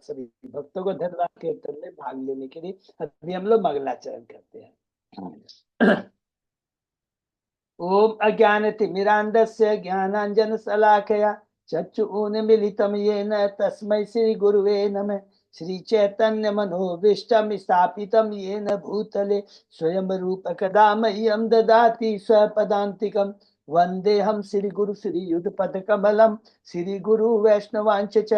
सभी भक्तों को धन्यवाद कीर्तन में भाग लेने के लिए। अभी हम लोग मंगलाचरण करते हैं। ओम अज्ञानतिमिरान्धस्य ज्ञानाञ्जनशलाकया चक्षुरुन्मीलितं येन तस्मै श्रीगुरुवे नमः। श्रीचैतन्यमनोभीष्टं स्थापितं येन भूतले स्वयं रूप कदा मह्यं ददाति स्वपदान्तिकं। वन्देऽहं श्रीगुरु श्रीयुतपदकमलं श्रीगुरु वैष्णवांश्च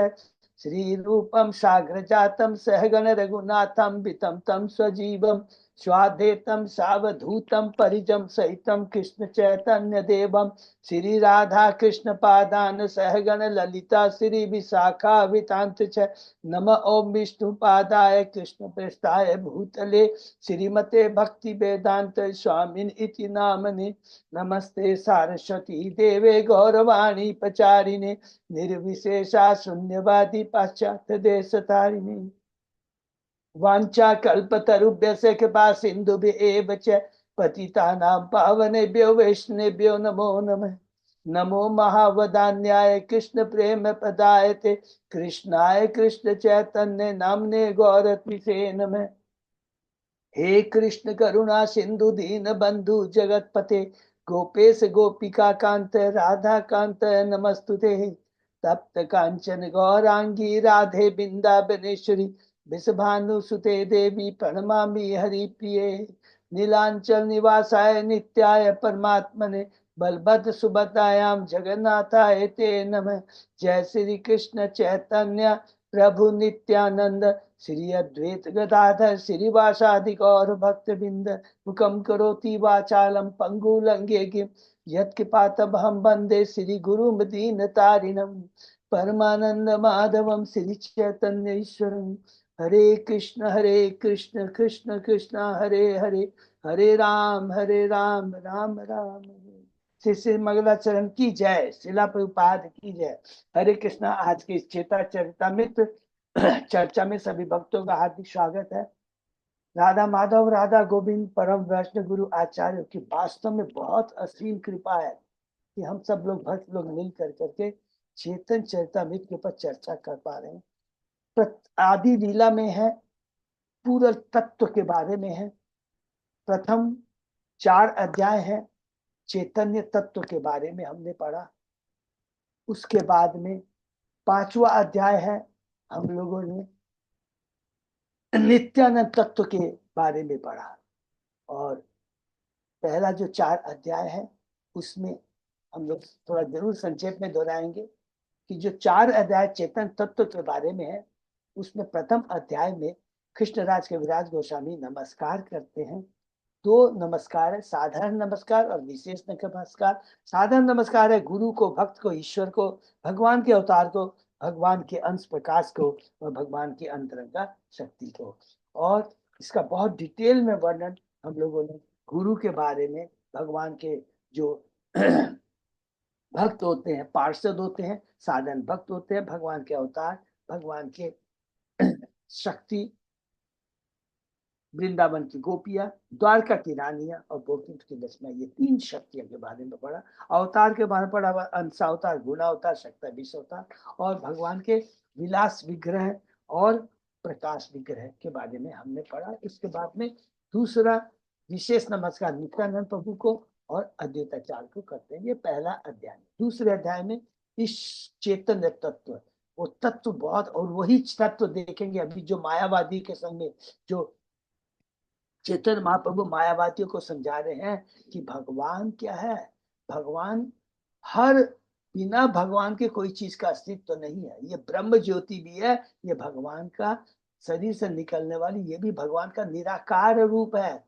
श्रीरूपं साग्रजातं सहगण रघुनाथं वितं तं स्वजीवं स्वाद्वैतं सावधूतं परिजं सहितं कृष्ण चैतन्य देवं श्री राधा कृष्ण पादान सहगण ललिता श्री विशाखा वितांत च नम ओम विष्णु पादाय कृष्ण प्रेष्ठाय भूतले श्रीमते भक्ति वेदांत स्वामिन इति नामने। नमस्ते सारस्वती देवे गौरवाणी प्रचारिणे निर्विशेषा शून्यवादी पाश्चात्य देश तारिणे। वाञ्छा कल्पतरुभ्यस्य कृपा सिन्धुभ्येव च पतितानां पावनेभ्यो वैष्णवेभ्यो नमो नमः। नमो महावदान्याय कृष्ण प्रेम प्रदायते कृष्णाय कृष्ण चैतन्य नामने गौरत्विषे नमः। हे कृष्ण करुणा सिंधु दीन बंधु जगतपते गोपेश गोपिका कांत राधा कांत नमस्तुते। तप्त कांचन गौरांगी राधे बिंदाबनेश्वरी विषभानुसुते देवी प्रणमामि हरिप्रिये। नीलांचल निवासाय नित्याय परमात्मने बलभद्र सुभद्रायां जगन्नाथाय ते नमः। जय श्री कृष्ण चैतन्य प्रभु नित्यानंद श्री अद्वैत गदाधर श्रीवासादि गौर भक्त बिंद मुखम करोति वाचालम पंगुलंगे गिम यत्कृपातमहं वंदे श्री गुरु दीन तारिणम परमानंद माधवम श्री चैतन्य ईश्वरम। हरे कृष्ण कृष्ण कृष्ण हरे हरे हरे राम राम राम हरे। श्री श्री मंगलाचरण की जय, शिला प्रभुपाद की जय। हरे कृष्णा। आज के इस चेता चरितमृत चर्चा में सभी भक्तों का हार्दिक स्वागत है। राधा माधव राधा गोविंद परम वैष्णव गुरु आचार्य की वास्तव में बहुत असीम कृपा है कि हम सब लोग भक्त लोग मिल करके चेतन चरितमृत के ऊपर चर्चा कर पा रहे हैं। आदि लीला में है, पूर्ण तत्व के बारे में है। प्रथम 4 अध्याय है, चैतन्य तत्व के बारे में हमने पढ़ा। उसके बाद में 5वां अध्याय है, हम लोगों ने नित्यानंद तत्व के बारे में पढ़ा। और पहला जो 4 अध्याय है उसमें हम लोग थोड़ा जरूर संक्षेप में दोहराएंगे कि जो 4 अध्याय चेतन तत्व के बारे में है उसमें प्रथम अध्याय में कृष्णराज के विराज गोस्वामी नमस्कार करते हैं। 2 नमस्कार है, साधारण नमस्कार और विशेष नमस्कार। साधारण नमस्कार है गुरु को, भक्त को, ईश्वर को, भगवान के अवतार को, भगवान के अंश प्रकाश को और भगवान की अंतरंगा शक्ति को। और इसका बहुत डिटेल में वर्णन हम लोगों ने गुरु के बारे में, भगवान के जो भक्त होते हैं, पार्षद होते हैं, साधन भक्त होते हैं, भगवान के अवतार, भगवान के शक्ति, वृंदावन की गोपियां, द्वारका की रानियां और गोकुल की लक्ष्मी, ये 3 शक्तियों के बारे में पढ़ा। अवतार के बारे में पढ़ा, अंशावतार, गुणावतार, शक्तिविश अवतार और भगवान के विलास विग्रह और प्रकाश विग्रह के बारे में हमने पढ़ा। इसके बाद में दूसरा विशेष नमस्कार नित्यानंद प्रभु को और अद्वैताचार्य को करते हैं। ये पहला अध्याय। दूसरे अध्याय में इस चैतन्य तत्व, वो तत्व बहुत, और वही तत्व देखेंगे अभी जो मायावादी के संग में जो चैतन्य महाप्रभु मायावादियों को समझा रहे हैं कि भगवान क्या है। भगवान हर, बिना भगवान के कोई चीज का अस्तित्व तो नहीं है। ये ब्रह्म ज्योति भी है, ये भगवान का शरीर से निकलने वाली, ये भी भगवान का निराकार रूप है।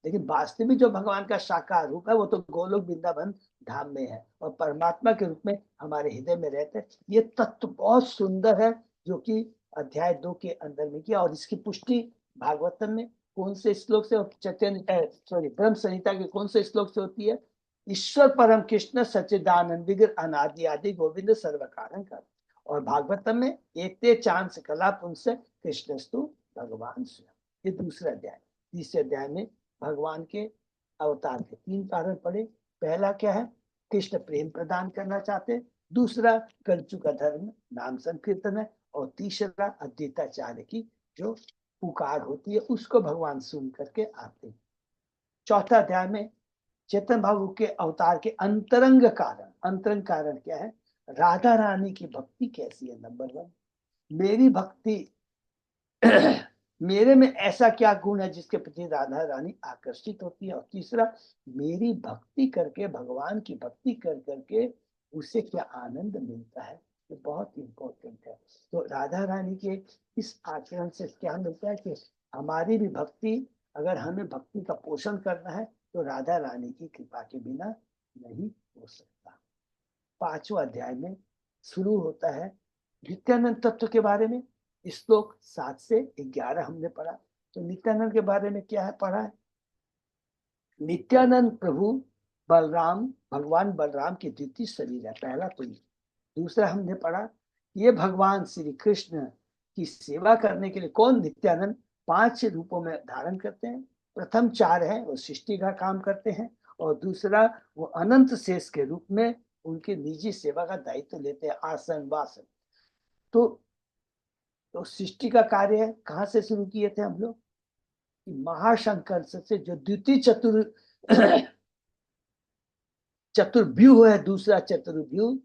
लेकिन वास्तविक जो भगवान का साकार रूप है वो तो गोलोक वृंदावन धाम में है और परमात्मा के रूप में हमारे हृदय में रहते हैं। ये तत्व बहुत सुंदर है जो कि अध्याय 2 के अंदर में किया। और इसकी पुष्टि भागवतम में कौन से श्लोक से, ब्रह्म संहिता के कौन से श्लोक से होती है? ईश्वर परम कृष्ण सच्चिदानंद विग्रह अनादि आदि गोविंद सर्व कारण कर। और भागवतम में एकते चांस कला पुंस कृष्णस्तु भगवान स्वयं। ये दूसरा अध्याय। तीसरे अध्याय में भगवान के अवतार के 3 कारण पढ़े। पहला क्या है? कृष्ण प्रेम प्रदान करना चाहते। दूसरा कलयुग का धर्म नाम संकीर्तन है। और तीसरा अद्वैताचार्य की जो पुकार होती है उसको भगवान सुन करके आते हैं। चौथा अध्याय में चेतन बाबू के अवतार के अंतरंग कारण क्या है, राधा रानी की भक्ति कैसी है, नंबर 1, मेरी भक्ति मेरे में ऐसा क्या गुण है जिसके प्रति राधा रानी आकर्षित होती है, और तीसरा मेरी भक्ति करके, भगवान की भक्ति कर करके उसे क्या आनंद मिलता है, ये बहुत इंपॉर्टेंट है। तो राधा रानी के इस आचरण से क्या मिलता है कि हमारी भी भक्ति, अगर हमें भक्ति का पोषण करना है तो राधा रानी की कृपा के बिना नहीं हो सकता। 5वां अध्याय में शुरू होता है नित्यानंद तत्व के बारे में। श्लोक 7 से 11 हमने पढ़ा। तो नित्यानंद के बारे में क्या है पढ़ा है, नित्यानंद प्रभु बलराम, भगवान बलराम की द्वितीय शरीर है, पहला तो ये। दूसरा हमने पढ़ा ये भगवान श्री कृष्ण की सेवा करने के लिए कौन, नित्यानंद 5 रूपों में धारण करते हैं। प्रथम 4 है वो सृष्टि का काम करते हैं, और दूसरा वो अनंत शेष के रूप में उनकी निजी सेवा का दायित्व लेते हैं, आसन वासन। तो सृष्टि का कार्य है, कहाँ से शुरू किए थे हम लोग, महाशंकर से जो द्वितीय चतुर्व्यूह है, दूसरा चतुर्व्यूह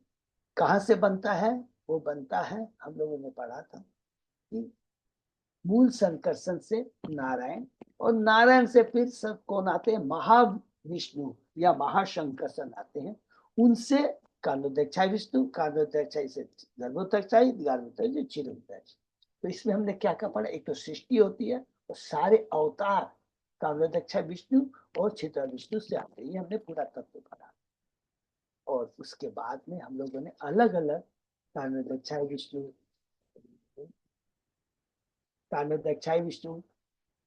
कहाँ से बनता है, वो बनता है, हम लोगों ने पढ़ा था कि मूल संकर्षण से नारायण, और नारायण से फिर सब कौन आते हैं, महाविष्णु या महाशंकर्षण आते हैं, उनसे कालोदक्षाई विष्णु, कालोदक्षाई से गर्भोदक्षाई, गर्भोदक्षाई से क्षीरोदक्षाई। तो इसमें हमने क्या क्या पढ़ा, एक तो सृष्टि होती है और सारे अवतार कालोदक्षाई विष्णु और क्षीर विष्णु से आते हैं, ये हमने पूरा तत्व पढ़ा। और उसके बाद में हम लोगों ने अलग अलग कालोदक्षाई विष्णु, कालोदक्षाई विष्णु,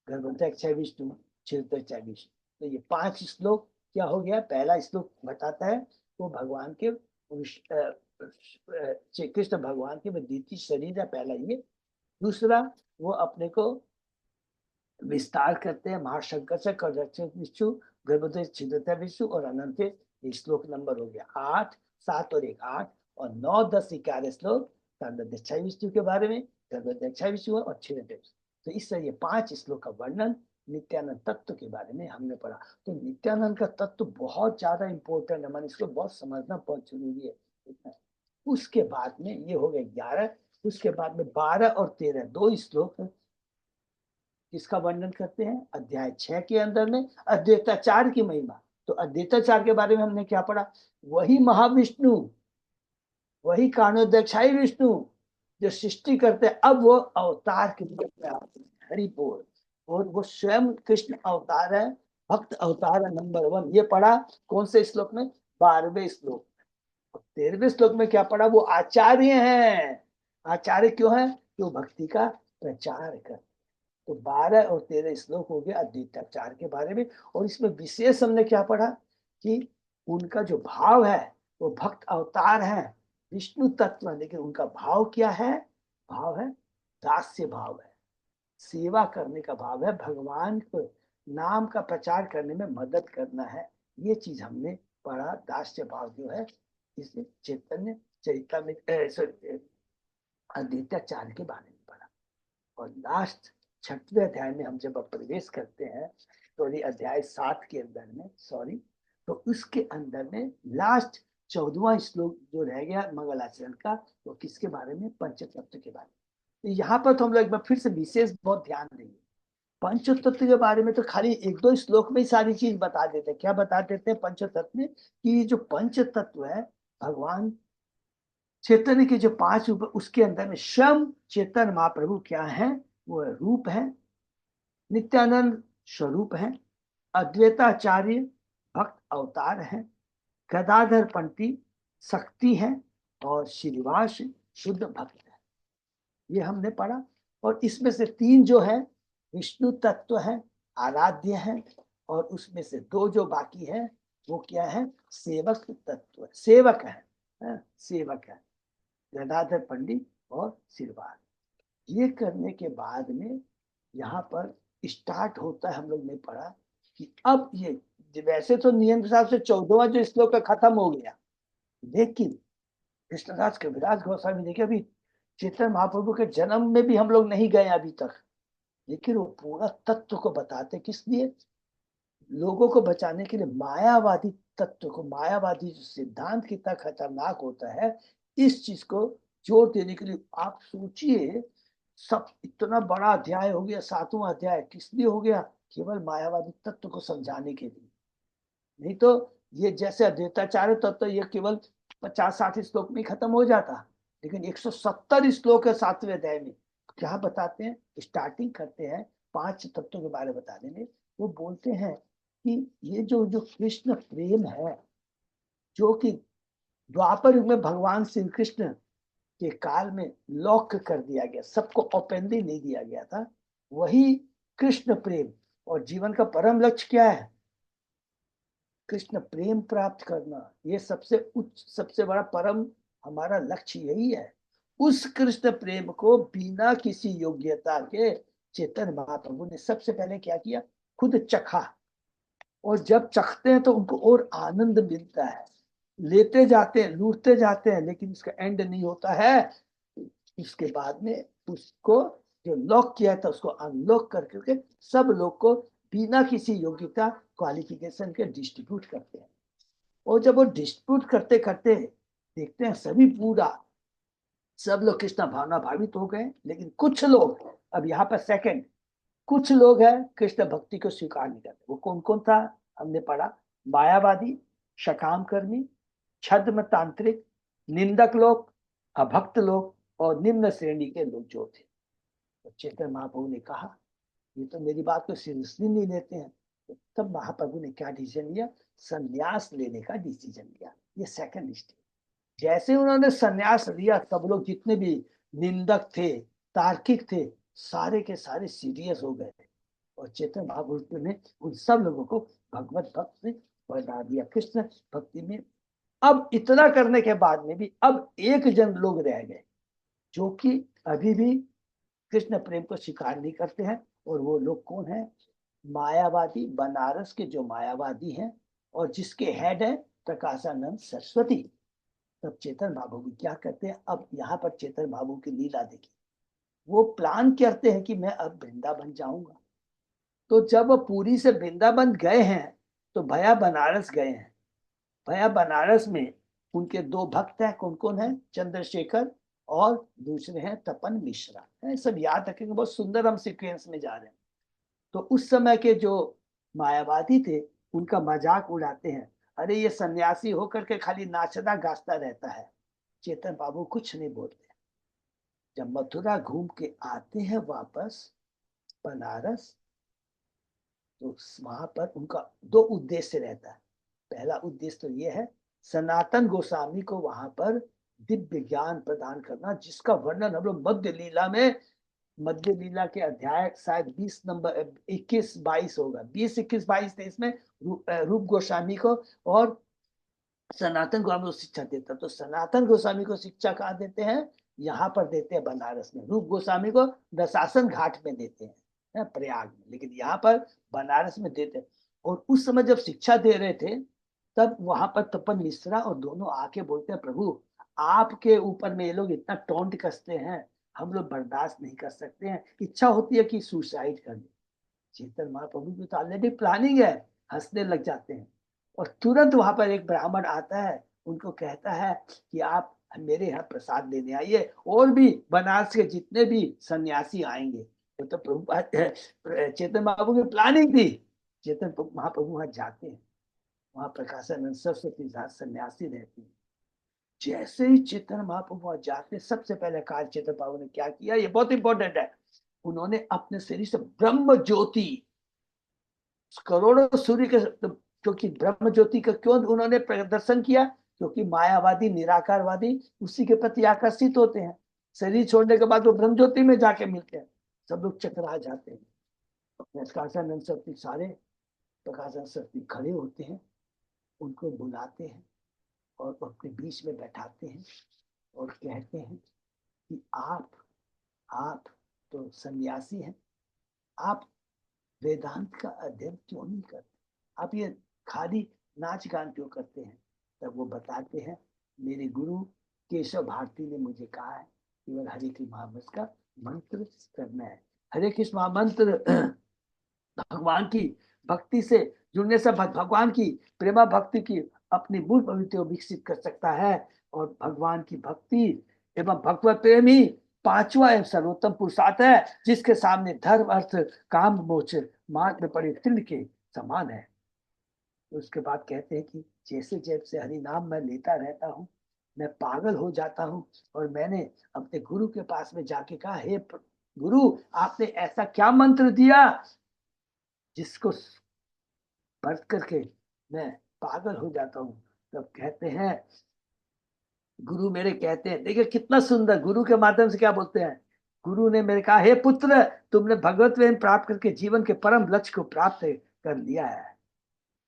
गर्भोदक्षाई विष्णु, क्षीरोदक्षाई विष्णु, तो ये 5 श्लोक क्या हो गया। पहला श्लोक बताता है वो भगवान के श्री कृष्ण भगवान के द्वितीय शरीर है, पहला ये। दूसरा वो अपने को विस्तार करते हैं महाशंकर से, विष्णु, गर्भोदय छिद्रता विष्णु और अनंत। ये श्लोक नंबर हो गया 8, 7 और 1 8, और 9 10 11 श्लोक कालोदक्षाई विष्णु के बारे में, गर्भोदक्षाई विष्णु और क्षीरोदय। तो इस तरह ये 5 श्लोक का वर्णन नित्यानंद तत्व के बारे में हमने पढ़ा। तो नित्यानंद का तत्व बहुत ज्यादा इंपॉर्टेंट है, मान इसको बहुत समझना बहुत जरूरी है। उसके बाद में ये हो गया 11, उसके बाद में 12 और 13 2 श्लोक इसका वर्णन करते हैं। अध्याय 6 के अंदर में अद्वैताचार्य की महिमा। तो अद्वैताचार्य के बारे में हमने क्या पढ़ा, वही महाविष्णु, वही कानोदक्षाई विष्णु जो सृष्टि करते हैं, अब वो अवतार के रूप में आते हैं, हरि बोल। और वो स्वयं कृष्ण अवतार है, भक्त अवतार है, नंबर 1। ये पढ़ा कौन से श्लोक में, 12वें श्लोक। 13वें श्लोक में क्या पढ़ा, वो आचार्य हैं। आचार्य क्यों है, जो भक्ति का प्रचार कर। तो 12 और 13 श्लोक हो गए अद्वैताचार्य के बारे में। और इसमें विशेष हमने क्या पढ़ा कि उनका जो भाव है वो भक्त अवतार है, विष्णु तत्व है, लेकिन उनका भाव क्या है, भाव है दास्य भाव है, सेवा करने का भाव है, भगवान को नाम का प्रचार करने में मदद करना है। ये चीज हमने पढ़ा, दास्य भाव जो है इसे चैतन्य चैतन्य अद्वैताचार्य के बारे में पढ़ा। और लास्ट 6वें अध्याय में हम जब प्रवेश करते हैं, तो अध्याय 7 के अंदर में, सॉरी, तो उसके अंदर में लास्ट 14वां श्लोक जो रह गया मंगलाचरण का, वो किसके बारे में, पंचतत्व के बारे में। तो यहाँ पर तो हम लोग एक बार फिर से विशेष बहुत ध्यान देंगे। पंचतत्व के बारे में तो खाली 1-2 श्लोक में ही सारी चीज बता देते हैं। क्या बता देते हैं पंचतत्व में, कि जो पंचतत्व है भगवान चैतन्य के जो 5 रूप, उसके अंदर में स्वयं चेतन महाप्रभु क्या है, वो रूप है, नित्यानंद स्वरूप है, अद्वैताचार्य भक्त अवतार है, गदाधर पंडित शक्ति है, और श्रीनिवास शुद्ध भक्त है। ये हमने पढ़ा। और इसमें से 3 जो है विष्णु तत्व है, आराध्य है, और उसमें से 2 जो बाकी है वो क्या है, सेवक तत्व, सेवक है, सेवक है, गदाधर पंडित और श्रीनिवास। ये करने के बाद में यहाँ पर स्टार्ट होता है, हम लोग ने पढ़ा कि अब ये वैसे तो नियम के हिसाब से 14वां जो श्लोक का खत्म हो गया, लेकिन कृष्णदास कविराज गोस्वामी देखिए अभी चैतन्य महाप्रभु के जन्म में भी हम लोग नहीं गए अभी तक, लेकिन वो पूरा तत्व को बताते किस लिए? लोगों को बचाने के लिए। मायावादी तत्व को, मायावादी जो सिद्धांत कितना खतरनाक होता है, इस चीज को जोर देने के लिए। आप सोचिए, सब इतना बड़ा अध्याय हो गया, 7वां अध्याय किस लिए हो गया? केवल मायावादी तत्व को समझाने के लिए। नहीं तो ये जैसे अद्वैताचार्य तत्व तो ये केवल 50-60 श्लोक में खत्म हो जाता, लेकिन 170 श्लोक है 7वें अध्याय में। क्या बताते हैं? स्टार्टिंग करते हैं 5 तत्वों के बारे में बता देंगे। वो बोलते हैं कि ये जो जो कृष्ण प्रेम है, जो कि द्वापर युग में भगवान श्री कृष्ण के काल में लॉक कर दिया गया, सबको ओपनली नहीं दिया गया था, वही कृष्ण प्रेम। और जीवन का परम लक्ष्य क्या है? कृष्ण प्रेम प्राप्त करना। ये सबसे उच्च, सबसे बड़ा परम हमारा लक्ष्य यही है। उस कृष्ण प्रेम को बिना किसी योग्यता के चैतन्य महाप्रभु ने सबसे पहले क्या किया? खुद चखा। और जब चखते हैं तो उनको और आनंद मिलता है। लेते जाते हैं, लूटते जाते हैं, लेकिन इसका एंड नहीं होता है। इसके बाद में उसको जो लॉक किया था उसको अनलॉक करके सब लोग को बिना किसी योग्यता क्वालिफिकेशन के डिस्ट्रीब्यूट करते हैं। और जब वो डिस्ट्रीब्यूट करते करते देखते हैं सभी पूरा सब लोग कृष्ण भावना भावित हो गए, लेकिन कुछ लोग, अब यहाँ पर सेकंड, कुछ लोग हैं कृष्ण भक्ति को स्वीकार नहीं करते। वो कौन कौन था? हमने पढ़ा, मायावादी, शकाम कर्मी, छद्म तांत्रिक, निंदक लोग, अभक्त लोग और निम्न श्रेणी के लोग जो थे। तो चैतन्य महाप्रभु ने कहा ये तो मेरी बात को सीरियसली नहीं लेते हैं। तो तब महाप्रभु ने क्या डिसीजन लिया? संन्यास लेने का डिसीजन लिया। ये सेकंड स्टेज। जैसे उन्होंने संन्यास लिया, सब लोग जितने भी निंदक थे, तार्किक थे, सारे के सारे सीरियस हो गए। और चैतन्य महाप्रभु ने उन सब लोगों को भगवत भक्त में बढ़ा दिया, कृष्ण भक्ति में। अब इतना करने के बाद में भी अब एक जन लोग रह गए जो कि अभी भी कृष्ण प्रेम को स्वीकार नहीं करते हैं। और वो लोग कौन है? मायावादी, बनारस के जो मायावादी हैं और जिसके हेड है प्रकाशानंद सरस्वती। तब चेतन बाबू क्या करते हैं? अब यहाँ पर चेतन बाबू की लीला देखिए। वो प्लान करते हैं कि मैं अब वृंदावन जाऊंगा। तो जब वो पुरी से वृंदावन गए हैं तो भैया बनारस गए हैं। भैया बनारस में उनके 2 भक्त हैं, कौन कौन है? चंद्रशेखर और दूसरे हैं तपन मिश्रा है। सब याद रखेंगे, बहुत सुंदर हम सीक्वेंस में जा रहे हैं। तो उस समय के जो मायावादी थे उनका मजाक उड़ाते हैं, अरे ये सन्यासी होकर के खाली नाचता गाता रहता है। चेतन बाबू कुछ नहीं बोलते। जब मथुरा घूम के आते हैं वापस बनारस, तो वहां पर उनका 2 उद्देश्य रहता है। पहला उद्देश्य तो ये है सनातन गोस्वामी को वहां पर दिव्य ज्ञान प्रदान करना, जिसका वर्णन हम लोग मध्य लीला में, मध्य लीला के अध्याय शायद 20 नंबर 21-22 होगा, 20, 21, 22 थे इसमें। रूप गोस्वामी को और सनातन गोस्वामी को शिक्षा देता। तो सनातन गोस्वामी को शिक्षा कहाँ देते हैं? यहाँ पर देते हैं बनारस में। रूप गोस्वामी को दशासन घाट में देते हैं, प्रयाग में, लेकिन यहाँ पर बनारस में देते हैं। और उस समय जब शिक्षा दे रहे थे तब वहां पर तपन मिश्रा और दोनों आके बोलते हैं, प्रभु आपके ऊपर में ये लोग इतना टोंट कसते हैं, हम लोग बर्दाश्त नहीं कर सकते हैं, इच्छा होती है कि सुसाइड कर ले। चेतन महाप्रभु की तो ऑलरेडी प्लानिंग है। हंसने लग जाते हैं। और तुरंत वहां पर एक ब्राह्मण आता है, उनको कहता है कि आप मेरे यहाँ प्रसाद लेने आइए, और भी बनारस के जितने भी सन्यासी आएंगे। तो प्रभु चेतन महाप्रभु की प्लानिंग थी। चेतन महाप्रभु वहां जाते हैं, वहां प्रकाशानंद सरस्वती सन्यासी रहती है। जैसे ही चेतन महाप्रभु वहां जाते, सबसे पहले कार्य चेतन बाबू ने क्या किया, ये बहुत इंपॉर्टेंट है। उन्होंने अपने शरीर से ब्रह्म ज्योति, करोड़ों सूर्य के, क्योंकि ब्रह्म ज्योति का क्यों उन्होंने प्रदर्शन किया? क्योंकि मायावादी, निराकारवादी उसी के प्रति आकर्षित होते हैं। शरीर छोड़ने के बाद वो ब्रह्म ज्योति में जाके मिलते हैं, सब लोग चकरा जाते हैं। प्रकाशानंद सरस्वती, सारे प्रकाशानंद सरस्वती खड़े होते हैं, उनको बुलाते हैं और अपने बीच में बैठाते हैं और कहते हैं कि आप तो सन्यासी हैं, आप वेदांत का अध्ययन क्यों नहीं करते? आप ये खाली नाच गान क्यों करते हैं? तब वो बताते हैं, मेरे गुरु केशव भारती ने मुझे कहा है केवल हरे कृष्ण महामंत्र का मंत्र करना है। हरे कृष्ण महामंत्र भगवान की भक्ति से जुड़ने से भगवान की प्रेमा भक्ति की अपनी मूल प्रवृत्ति को विकसित कर सकता है। और भगवान की भक्ति एवं भगवत प्रेम ही पांचवा एवं सर्वोत्तम पुरुषार्थ है, जिसके सामने धर्म अर्थ काम मोक्ष मार्ग में पड़े तृण के समान है। उसके बाद कहते हैं कि जैसे जैसे हरि नाम मैं लेता रहता हूँ मैं पागल हो जाता हूँ। और मैंने अपने गुरु के पास में जाके कहा, हे गुरु, आपने ऐसा क्या मंत्र दिया जिसको पढ़ करके मैं पागल हो जाता हूँ। तब कहते हैं, गुरु मेरे कहते हैं, देखिए कितना सुंदर, गुरु के माध्यम से क्या बोलते हैं। गुरु ने मेरे कहा, हे पुत्र, तुमने भगवत प्रेम प्राप्त करके जीवन के परम लक्ष्य को प्राप्त कर लिया है।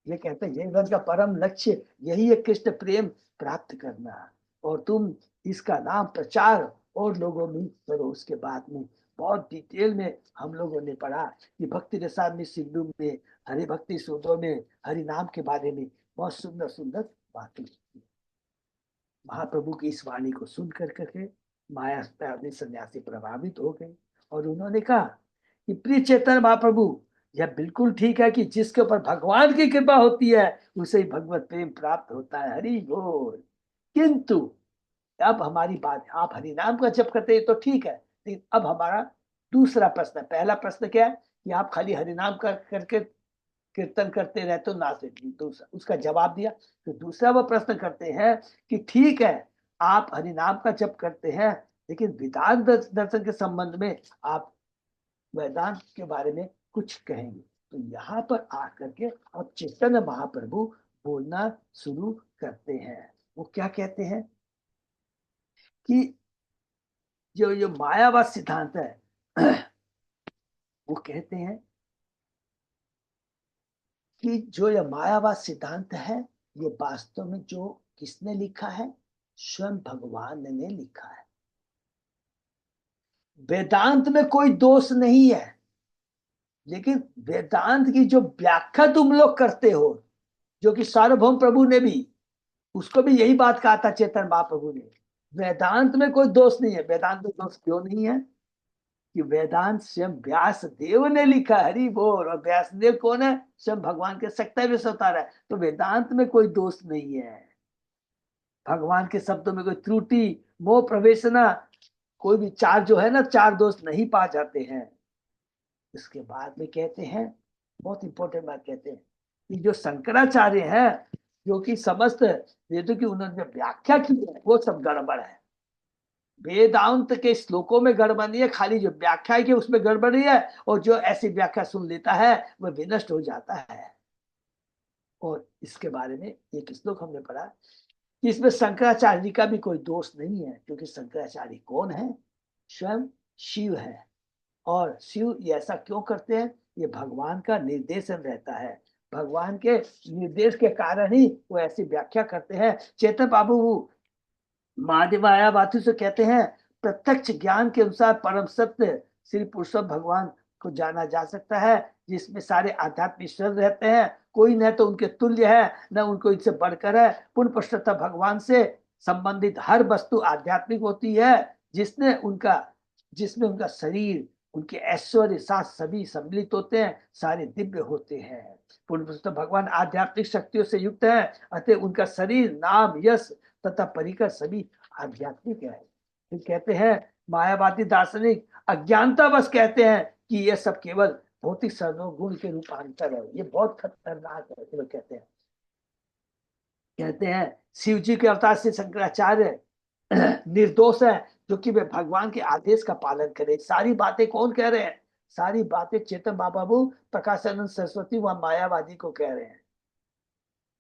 ये कहते हैं जीवन का परम लक्ष्य यही है, कृष्ण प्रेम प्राप्त करना। और तुम इसका नाम प्रचार और लोगों में करो। उसके बाद में बहुत डिटेल में हम लोगों ने पढ़ा कि भक्ति रसायन में सिंधु में हरि भक्ति सूत्रों में हरि नाम के बारे में बहुत सुंदर सुंदर बातें। महाप्रभु की इस वाणी को सुन कर करके माया सन्यासी प्रभावित हो गए और उन्होंने कहा कि प्रिय चैतन्य महाप्रभु, यह बिल्कुल ठीक है कि जिसके ऊपर भगवान की कृपा होती है उसे ही भगवत प्रेम प्राप्त होता है, हरि बोल। किंतु अब हमारी बात, आप हरि नाम का जप करते हैं तो ठीक है, लेकिन अब हमारा दूसरा प्रश्न, पहला प्रश्न क्या है कि आप खाली हरि नाम करके कीर्तन करते रहते हो नाच। दूसरा उसका जवाब दिया। तो दूसरा वो प्रश्न करते हैं कि ठीक है, आप हरि नाम का जप करते हैं, लेकिन वेदांत दर्शन के संबंध में आप वेदांत के बारे में कुछ कहेंगे। तो यहाँ पर आकर के अब चैतन्य महाप्रभु बोलना शुरू करते हैं। वो क्या कहते हैं कि जो जो मायावाद सिद्धांत है वो कहते हैं कि जो यह मायावाद सिद्धांत है ये वास्तव में जो किसने लिखा है, स्वयं भगवान ने लिखा है। वेदांत में कोई दोष नहीं है, लेकिन वेदांत की जो व्याख्या तुम लोग करते हो, जो कि सार्वभौम प्रभु ने भी, उसको भी यही बात कहा था चेतन महाप्रभु ने, वेदांत में कोई दोष नहीं है। वेदांत में दोष क्यों नहीं है कि वेदांत स्वयं व्यास देव ने लिखा, हरि बोल। और व्यास देव कौन है, स्वयं भगवान के सकता भी अवतार है। तो वेदांत में कोई दोष नहीं है, भगवान के शब्दों में कोई त्रुटि मोह प्रवेशना कोई भी चार जो है ना, चार दोष नहीं पा जाते हैं। इसके बाद में कहते हैं, बहुत इंपॉर्टेंट बात कहते हैं कि जो शंकराचार्य हैं, जो कि समस्त वेदों की उन्होंने व्याख्या की है, वो सब गड़बड़ है। वेदांत के श्लोकों में गड़बड़ नहीं है, खाली जो व्याख्या की उसमें गड़बड़ी है। और जो ऐसी व्याख्या सुन लेता है वह विनष्ट हो जाता है। और इसके बारे में एक श्लोक हमने पढ़ा कि इसमें शंकराचार्य जी का भी कोई दोष नहीं है, क्योंकि शंकराचार्य कौन है, स्वयं शिव है। और शिव ये ऐसा क्यों करते हैं, ये भगवान का निर्देशन रहता है। भगवान के निर्देश के कारण ही वो ऐसी व्याख्या करते हैं। चेतन बाबू महादेव मायावाती से कहते हैं, प्रत्यक्ष ज्ञान के अनुसार परम सत्य श्री पुरुषोत्तम भगवान को जाना जा सकता है, जिसमें सारे आध्यात्मिक ईश्वर रहते हैं। कोई न तो उनके तुल्य है, न उनको इनसे बढ़कर है। पूर्ण पश्चात भगवान से संबंधित हर वस्तु आध्यात्मिक होती है, जिसमें उनका शरीर, उनके ऐश्वर्य साथ सभी सम्मिलित होते हैं, सारे दिव्य होते हैं। पूर्ण पश्चात भगवान आध्यात्मिक शक्तियों से युक्त है, अतः उनका शरीर, नाम, यश तथा परिकर सभी आध्यात्मिक है। फिर कहते हैं मायावादी दार्शनिक अज्ञानता बस कहते हैं कि यह सब केवल भौतिक सर्वगुण के रूपांतर है। ये बहुत खतरनाक है। तो कहते हैं शिव जी के अवतार से शंकराचार्य निर्दोष है, जो कि वे भगवान के आदेश का पालन करें। सारी बातें कौन कह रहे हैं, सारी बातें चेतन बाबू प्रकाशानंद सरस्वती व मायावादी को कह रहे हैं।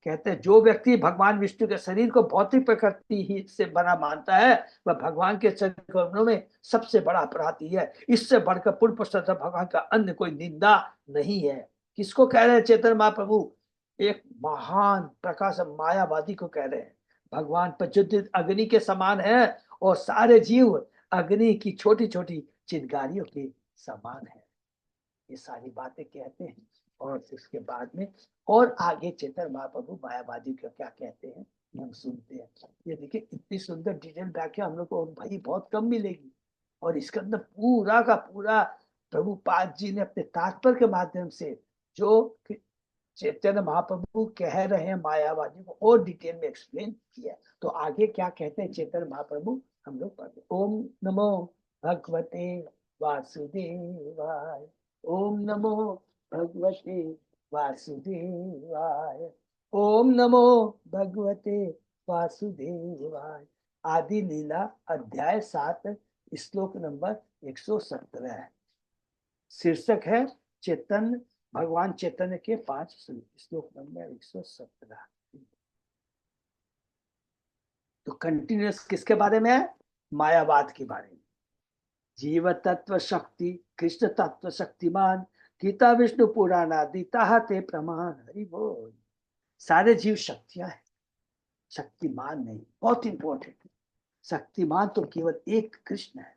कहते हैं जो व्यक्ति भगवान विष्णु के शरीर को भौतिक प्रकृति ही से बना मानता है, वह भगवान के चरणों में सबसे बड़ा अपराधी है। इससे बढ़कर पूर्ण प्रश्न भगवान का अन्य कोई निंदा नहीं है। किसको कह रहे हैं चेतन महाप्रभु, एक महान प्रकाश मायावादी को कह रहे हैं। भगवान प्रज्वलित अग्नि के समान है और सारे जीव अग्नि की छोटी छोटी चिंगारियों के समान है। ये सारी बातें कहते हैं। और इसके बाद में और आगे चेतन महाप्रभु मायावादी को क्या कहते हैं हम सुनते हैं। ये देखिए इतनी सुंदर डिटेल व्याख्या हम लोग को भाई बहुत कम मिलेगी, और इसके अंदर पूरा का पूरा प्रभुपाद जी ने अपने तात्पर्य के माध्यम से जो चैतन्य महाप्रभु कह रहे हैं मायावादी को और डिटेल में एक्सप्लेन किया। तो आगे क्या कहते हैं चैतन्य महाप्रभु हम लोग पढ़ते। ओम नमो भगवते वासुदेवाय। ओम नमो भगवते वासुदेवाय। ओम नमो भगवते वासुदेवाय। आदि लीला अध्याय 7 श्लोक नंबर 117 है। शीर्षक है चेतन भगवान चैतन्य के 5 श्लोक नंबर 117। तो कंटिन्यूस किसके बारे में है? मायावाद के बारे में। जीव तत्व शक्ति कृष्ण तत्व शक्तिमान गीता विष्णु पुराण आदि ते प्रमाण। हरि बोल। सारे जीव शक्तियां हैं, शक्तिमान नहीं। बहुत इंपॉर्टेंट, शक्तिमान तो केवल एक कृष्ण है।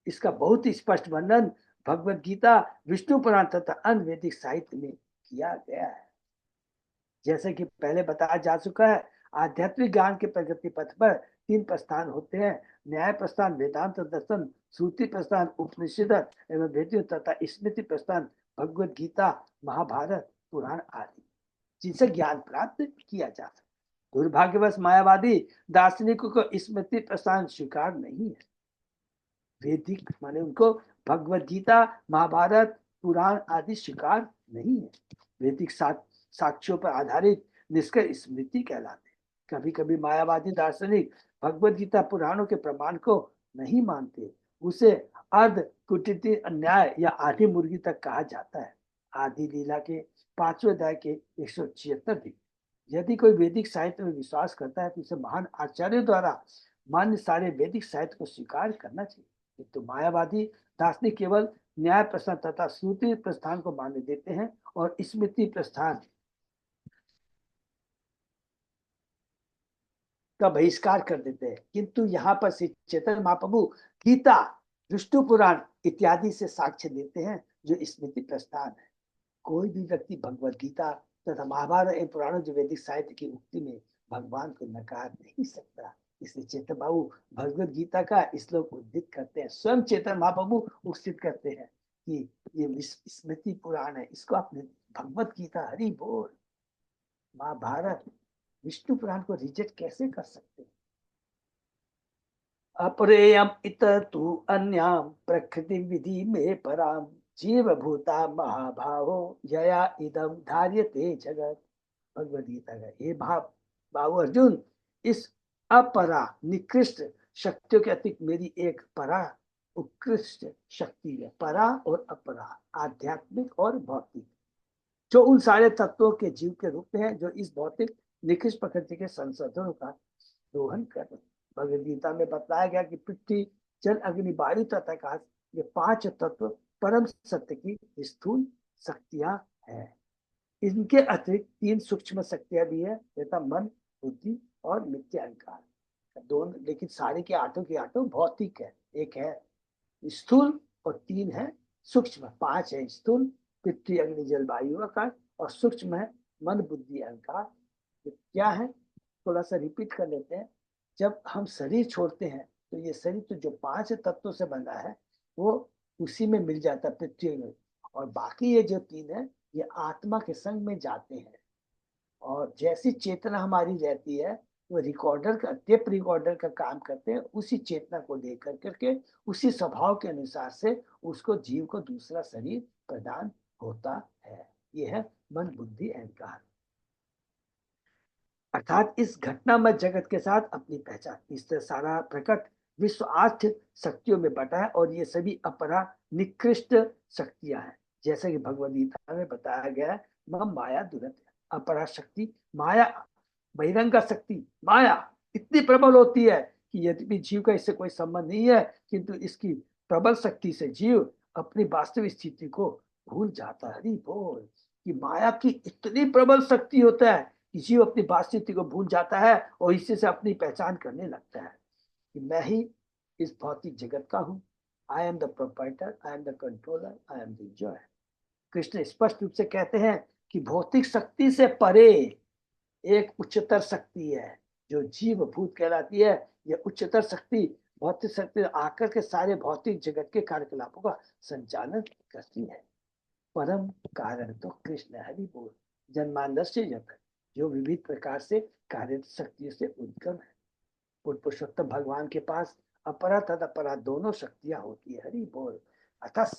इसका बहुत ही स्पष्ट वर्णन भगवत गीता विष्णु पुराण तथा अन्य वैदिक साहित्य में किया गया है। जैसे कि पहले बताया जा चुका है, आध्यात्मिक ज्ञान के प्रगति पथ पर 3 प्रस्थान होते हैं। न्याय प्रस्थान वेदांत दर्शन, श्रुति प्रस्थान उपनिषद एवं वेदियों तथा स्मृति प्रस्थान भगवत गीता महाभारत पुराण आदि, जिनसे ज्ञान प्राप्त किया जा सकता। दुर्भाग्यवश मायावादी दार्शनिकों को स्मृति प्रस्थान स्वीकार नहीं है। वैदिक माने उनको भगवत गीता महाभारत पुराण आदि स्वीकार नहीं है। वैदिक साक्ष्यों पर आधारित निष्कर्ष स्मृति कहलाते हैं। कभी कभी मायावादी दार्शनिक भगवत गीता पुराणों के प्रमाण को नहीं मानते। उसे अर्ध कुटिति अन्याय या आधी मुर्गी तक कहा जाता है। आदि लीला के 5वें अध्याय के 176 भी। यदि कोई वैदिक साहित्य में विश्वास करता है तो उसे महान आचार्यों द्वारा मान्य सारे वैदिक साहित्य को स्वीकार करना चाहिए। तो मायावादी दार्शनिक केवल न्याय प्रस्थान तथा श्रुति प्रस्थान को मान्य देते हैं और स्मृति प्रस्थान का बहिष्कार कर देते हैं। किंतु यहाँ पर श्री चैतन्य महाप्रभु गीता विष्णु पुराण इत्यादि से साक्ष्य देते हैं जो स्मृति प्रस्थान है। कोई भी व्यक्ति भगवत गीता तथा महाभारत एवं पुराणों जो वैदिक साहित्य की उक्ति में भगवान को नकार नहीं सकता। इसलिए चैतन्य बाबू भगवत गीता का श्लोक उद्धृत करते हैं। स्वयं चैतन्य महाप्रभु उद्धृत करते हैं कि ये स्मृति पुराण है, इसको आपने भगवत गीता हरि बोल महाभारत विष्णु पुराण को रिजेक्ट कैसे कर सकते? अपरेयम इत तु अन्याम प्रकृति विधि में पराम जीव भूता महाभावो यया इदम धार्यते जगत। भगवद गीता का ये भाव बाबू अर्जुन, इस अपरा निकृष्ट शक्तियों के अतिरिक्त मेरी एक परा उत्कृष्ट शक्ति है। परा और अपरा, आध्यात्मिक और भौतिक, जो उन सारे तत्वों के जीव के रूप में है जो इस भौतिक निकृष्ट प्रकृति के संसाधनों का दोहन कर रहे। भगवद गीता में बताया गया कि पृथ्वी जल अग्नि वायु तथा आकाश ये 5 तत्व परम सत्य की स्थूल शक्तियां हैं। इनके अतिरिक्त 3 सूक्ष्म शक्तियां भी है तथा मन बुद्धि और मिथ्या अहंकार दोनों, लेकिन सारे के 8 भौतिक है। एक है स्थूल और 3 है सूक्ष्म। 5 है स्थूल पृथ्वी अग्नि जल वायु आकाश, और सूक्ष्म है मन बुद्धि अहंकार। क्या है थोड़ा सा रिपीट कर लेते हैं। जब हम शरीर छोड़ते हैं तो ये शरीर तो जो 5 तत्वों से बना है वो उसी में मिल जाता है पृथ्वी में, और बाकी ये जो 3 है ये आत्मा के संग में जाते हैं। और जैसी चेतना हमारी रहती है वो रिकॉर्डर का टेप रिकॉर्डर का काम करते हैं। उसी चेतना को लेकर करके उसी स्वभाव के अनुसार से उसको जीव को दूसरा शरीर प्रदान होता है। यह है मन बुद्धि अहंकार, अर्थात इस घटनामय जगत के साथ अपनी पहचान। इस तरह सारा प्रकट विश्व 8 शक्तियों में बटा है और ये सभी अपरा निकृष्ट शक्तियां हैं। जैसे कि भगवद गीता में बताया गया है, मम माया दुरत। अपरा शक्ति माया, बहिरंग शक्ति माया इतनी प्रबल होती है कि यद्यपि जीव का इससे कोई संबंध नहीं है, किंतु इसकी प्रबल शक्ति से जीव अपनी वास्तविक स्थिति को भूल जाता है। हरि बोल। कि माया की इतनी प्रबल शक्ति होता है कि जीव अपनी वास्तविकता को भूल जाता है और इसी से अपनी पहचान करने लगता है कि मैं ही इस भौतिक जगत का हूँ। I am the proprietor, I am the controller, I am the enjoyer. Krishna स्पष्ट रूप से कहते हैं कि भौतिक शक्ति से परे एक उच्चतर शक्ति है जो जीव भूत कहलाती है, यह उच्चतर शक्ति, भौतिक शक्ति आकर के सारे भौतिक जगत के कार्यकलापों का संचालन करती है। परम कारण तो कृष्ण हरि बोल। जन्मांदस्य जगत जो विविध प्रकार से कार्य शक्तियों से उद्गम है। पुरुषोत्तम भगवान के पास अपरा तथा अपरा दोनों शक्तियां होती है। हरि बोल। अर्थात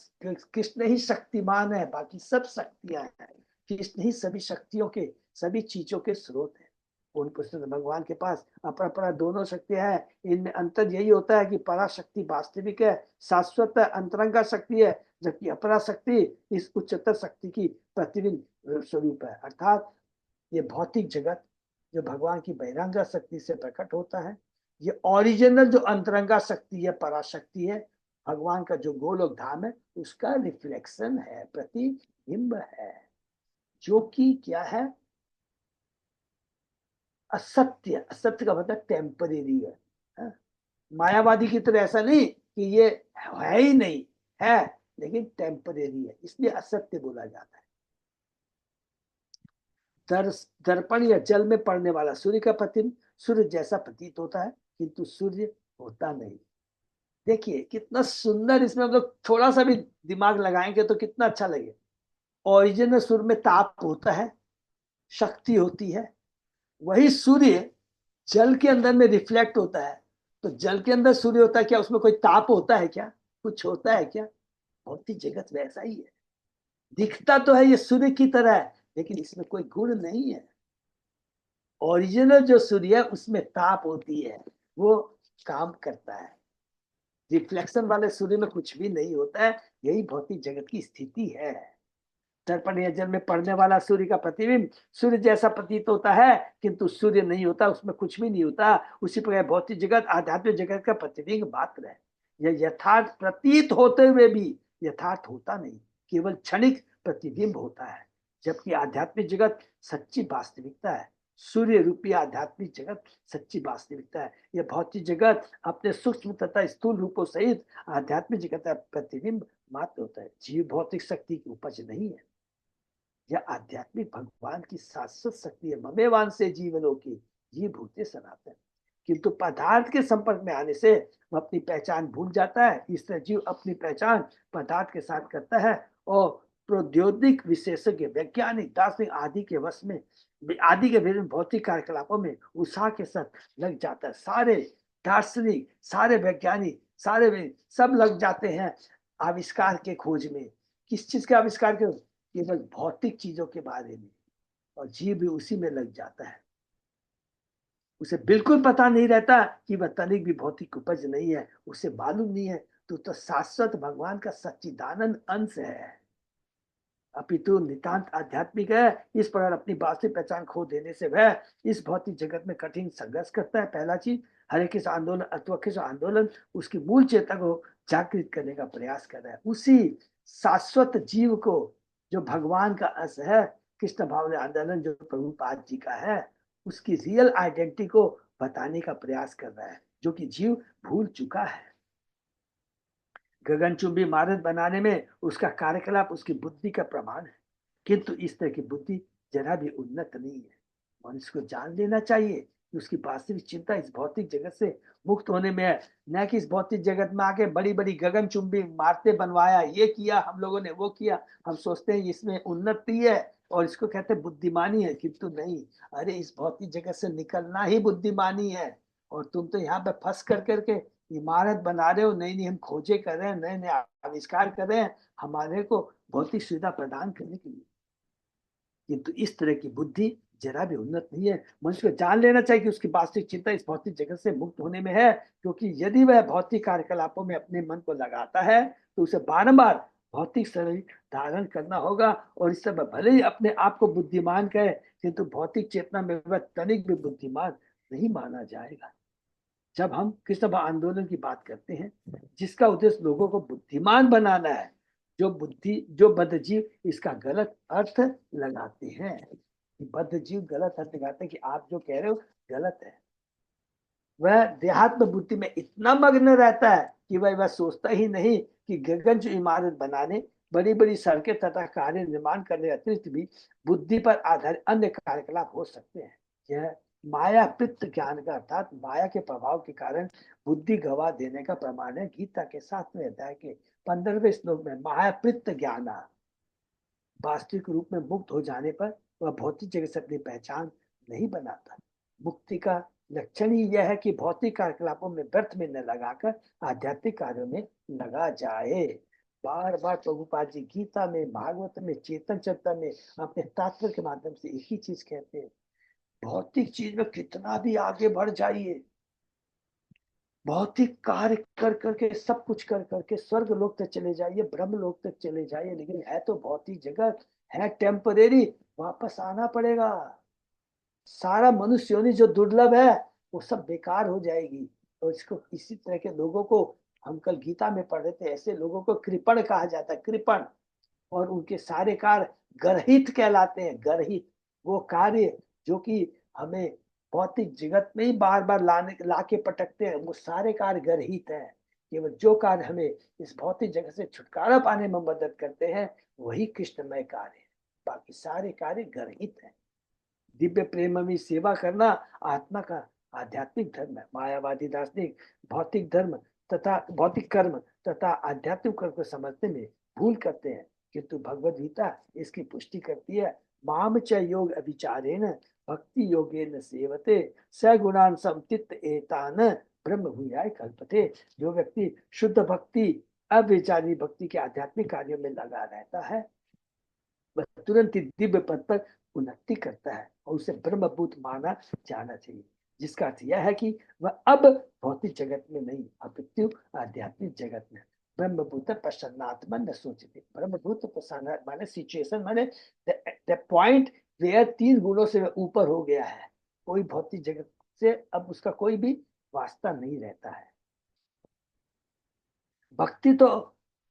कृष्ण ही शक्तिमान है, बाकी सब शक्तियां हैं। कृष्ण ही सभी शक्तियों के, सभी चीजों के स्रोत है। पूर्ण पुरुषोत्तम भगवान के पास अपरा अपरा दोनों शक्तियां हैं। इनमें अंतर यही होता है कि पराशक्ति वास्तविक है, शाश्वत अंतरंगा शक्ति है, जबकि अपरा शक्ति इस उच्चतर शक्ति की प्रतिबिंब स्वरूप है। अर्थात ये भौतिक जगत जो भगवान की बहिरंगा शक्ति से प्रकट होता है, ये ओरिजिनल जो अंतरंगा शक्ति है, पराशक्ति है, भगवान का जो गोलोक धाम है, उसका रिफ्लेक्शन है, प्रतिबिंब है, जो कि क्या है, असत्य। असत्य का मतलब टेम्परेरी है, हा? मायावादी की तरह ऐसा नहीं कि ये है ही नहीं, है लेकिन टेम्परेरी है, इसलिए असत्य बोला जाता है। दर्पण या जल में पड़ने वाला सूर्य का प्रतिबिंब सूर्य जैसा प्रतीत होता है, किंतु सूर्य होता नहीं। देखिए कितना सुंदर, इसमें हम लोग थोड़ा सा भी दिमाग लगाएंगे तो कितना अच्छा लगे। ओरिजिनल सूर्य में ताप होता है, शक्ति होती है, वही सूर्य जल के अंदर में रिफ्लेक्ट होता है। तो जल के अंदर सूर्य होता है, क्या उसमें कोई ताप होता है क्या, कुछ होता है क्या? भौतिक जगत वैसा ही है, दिखता तो है ये सूर्य की तरह है, लेकिन इसमें कोई गुण नहीं है। ओरिजिनल जो सूर्य है उसमें ताप होती है, वो काम करता है। रिफ्लेक्शन वाले सूर्य में कुछ भी नहीं होता है। यही भौतिक जगत की स्थिति है। दर्पण या जल में पड़ने वाला सूर्य का प्रतिबिंब सूर्य जैसा प्रतीत होता है, किंतु सूर्य नहीं होता, उसमें कुछ भी नहीं होता। उसी प्रकार भौतिक जगत आध्यात्मिक जगत का प्रतिबिंब मात्र है। यह यथार्थ प्रतीत होते हुए भी यथार्थ होता नहीं, केवल क्षणिक प्रतिबिंब होता है। जबकि आध्यात्मिक जगत सच्ची वास्तविकता है। सूर्य रूपी आध्यात्मिक जगत सच्ची वास्तविकता है। यह भौतिक जगत अपने सूक्ष्म तथा स्थूल रूपों सहित आध्यात्मिक जगत का प्रतिबिंब मात्र होता है। जीव भौतिक शक्ति की उपज नहीं है, यह आध्यात्मिक भगवान की शाश्वत शक्ति है। ममेवान से जीवनों की जीव भूते सनातन। किंतु पदार्थ के संपर्क में आने से वह अपनी पहचान भूल जाता है। इस तरह जीव अपनी पहचान पदार्थ के साथ करता है और प्रौद्योगिक विशेषज्ञ, वैज्ञानिक, दार्शनिक आदि के वश में, आदि के विभिन्न भौतिक कार्यकलापों में उत्साह के साथ लग जाता है। सारे दार्शनिक, सारे वैज्ञानिक, सारे सब लग जाते हैं आविष्कार के खोज में। किस चीज के आविष्कार के? केवल भौतिक चीजों के बारे में। और जीव भी उसी में लग जाता है। उसे बिल्कुल पता नहीं रहता कि वह तनिक भी भौतिक उपज नहीं है। उसे मालूम नहीं है तो शाश्वत भगवान का सच्चिदानंद अंश है, अपितु नितांत आध्यात्मिक है। इस प्रकार अपनी वास्तविक पहचान खो देने से वह इस भौतिक जगत में कठिन संघर्ष करता है। पहला चीज, हरे कृष्ण आंदोलन अथवा कृष्ण आंदोलन उसकी मूल चेतना को जागृत करने का प्रयास कर रहा है। उसी शाश्वत जीव को जो भगवान का अंश है, कृष्ण भावना आंदोलन जो प्रभुपाद जी का है, उसकी रियल आइडेंटिटी को बताने का प्रयास कर रहा है, जो कि जीव भूल चुका है। गगनचुंबी इमारत बनाने में उसका कार्यकलाप उसकी बुद्धि का प्रमाण है, किंतु इस तरह की बुद्धि जरा भी उन्नत नहीं है। मनुष्य को जान लेना चाहिए कि उसकी वास्तविक चिंता इस भौतिक जगत से मुक्त होने में है, न कि इस भौतिक जगत में आके बड़ी बड़ी गगनचुंबी इमारतें बनवाया, ये किया हम लोगों ने, वो किया। हम सोचते हैं इसमें उन्नति है और इसको कहते हैं बुद्धिमानी है, किंतु नहीं। अरे इस भौतिक जगत से निकलना ही बुद्धिमानी है। और तुम तो यहाँ पे फंस कर करके इमारत बना रहे हो, नई नई हम खोजे कर रहे हैं, नए नए आविष्कार कर रहे हैं हमारे को भौतिक सुविधा प्रदान करने के लिए, किंतु इस तरह की बुद्धि जरा भी उन्नत नहीं है। मनुष्य को जान लेना चाहिए कि उसकी वास्तविक चिंता इस भौतिक जगत से मुक्त होने में है, क्योंकि यदि वह भौतिक कार्यकलापों में अपने मन को लगाता है तो उसे बारंबार भौतिक शरीर धारण करना होगा। और इस समय भले ही अपने आप को बुद्धिमान कहे, किंतु भौतिक चेतना में वह तनिक भी बुद्धिमान नहीं माना जाएगा। जब हम कृष्ण आंदोलन की बात करते हैं, जिसका उद्देश्य लोगों को बुद्धिमान बनाना है, जो बद्धजीव इसका गलत अर्थ लगाते हैं, बद्धजीव गलत अर्थ लगाते हैं कि आप जो कह रहे हो गलत है। वह देहात्म बुद्धि में इतना मग्न रहता है कि वह सोचता ही नहीं कि गगन जो इमारत बनाने, बड़ी बड़ी सड़कें तथा कार्य निर्माण करने अतिरिक्त भी बुद्धि पर आधारित अन्य कार्यकलाप हो सकते हैं। यह मायापित्त ज्ञान का अर्थात माया के प्रभाव के कारण बुद्धि गवा देने का प्रमाण है गीता के 7वें अध्याय के 15वें श्लोक में। मायापित्त ज्ञान वास्तविक रूप में मुक्त हो जाने पर वह भौतिक जगत से अपनी पहचान नहीं बनाता। मुक्ति का लक्षण ही यह है कि भौतिक कार्यकलापों में व्यर्थ में न लगाकर आध्यात्मिक कार्यों में लगा जाए। बार बार प्रभुपाद जी गीता में, भागवत में, चेतन चरित्र में अपने तात्पर्य के माध्यम से एक ही चीज कहते हैं, भौतिक चीज में कितना भी आगे बढ़ जाइए, भौतिक कार्य कर करके, सब कुछ कर करके स्वर्ग लोक तक चले जाइए, ब्रह्म लोक तक चले जाइए, लेकिन है तो भौतिक जगत, है टेम्परेरी, वापस आना पड़ेगा। सारा मनुष्य योनि जो दुर्लभ है वो सब बेकार हो जाएगी। तो इसको, इसी तरह के लोगों को हम कल गीता में पढ़ रहे थे, ऐसे लोगों को कृपण कहा जाता है, कृपण। और उनके सारे कार्य गर्हित कहलाते हैं, गर्हित। वो कार्य जो कि हमें भौतिक जगत में ही बार बार लाके पटकते हैं, वो सारे कार्य गर्हित हैं। केवल जो कार्य हमें इस भौतिक जगत से छुटकारा पाने में मदद करते हैं वही कृष्णमय कार्य है, बाकी सारे कार्य गर्हित हैं। दिव्य प्रेम में सेवा करना आत्मा का आध्यात्मिक धर्म है। मायावादी दार्शनिक भौतिक धर्म तथा भौतिक कर्म तथा आध्यात्मिक कर्म को समझने में भूल करते हैं, किंतु भगवद गीता इसकी पुष्टि करती है। माम च योग अभिचारेण भक्ति योगेन सेवते सगुणान समचित्त एतान ब्रह्म भूयाय कल्पते। जो व्यक्ति शुद्ध भक्ति, अविचारी भक्ति के आध्यात्मिक कार्यों में लगा रहता है, वह तुरंत ही दिव्य पद पर उन्नति करता है और उसे ब्रह्मभूत माना जाना चाहिए, जिसका अर्थ यह है कि वह अब भौतिक जगत में नहीं अपितु आध्यात्मिक जगत में ब्रह्मभूत प्रसन्नात्मा न सोचते। ब्रह्मभूत प्रसन्न माने सिचुएशन, माने द पॉइंट वेयर 3 गुणों से ऊपर हो गया है, कोई भौतिक जगत से अब उसका कोई भी वास्ता नहीं रहता है। भक्ति तो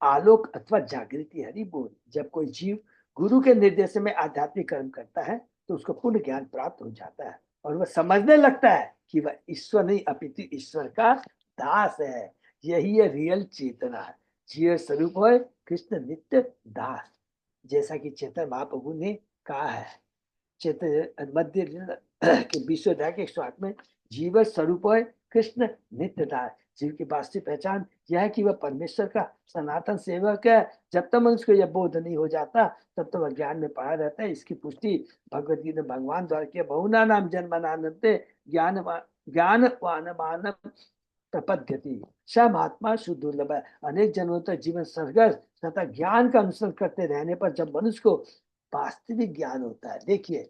आलोक अथवा जागृति, हरि बोल। जब कोई जीव गुरु के निर्देश में आध्यात्मिक कर्म करता है तो उसको पूर्ण ज्ञान प्राप्त हो जाता है और वह समझने लगता है कि वह ईश्वर नहीं अपितु ईश्वर का दास है। यही है रियल चेतना है, जीव स्वरूप है कृष्ण नित्य दास। जैसा कि चेतन महाप्रभु ने कहा है, चेतन मध्य के 20वें अध्याय के 108 में, जीव स्वरूप है कृष्ण नित्य दास। जीव की वास्तविक पहचान यह है कि वह परमेश्वर का सनातन सेवक है। जब तक मनुष्य को यह बोध नहीं हो जाता तब तो वह ज्ञान में पड़ा रहता है। इसकी पुष्टि भगवद गीता ने भगवान द्वारा किया। बहुना नाम जन्मनानंते ज्ञान ज्ञानवान प्रपद्यति स महात्मा सुदुर्लभ है। अनेक जन्मों तक जीवन संघर्ष तथा ज्ञान का अनुसरण करते रहने पर जब मनुष्य को वास्तविक ज्ञान होता है, देखिए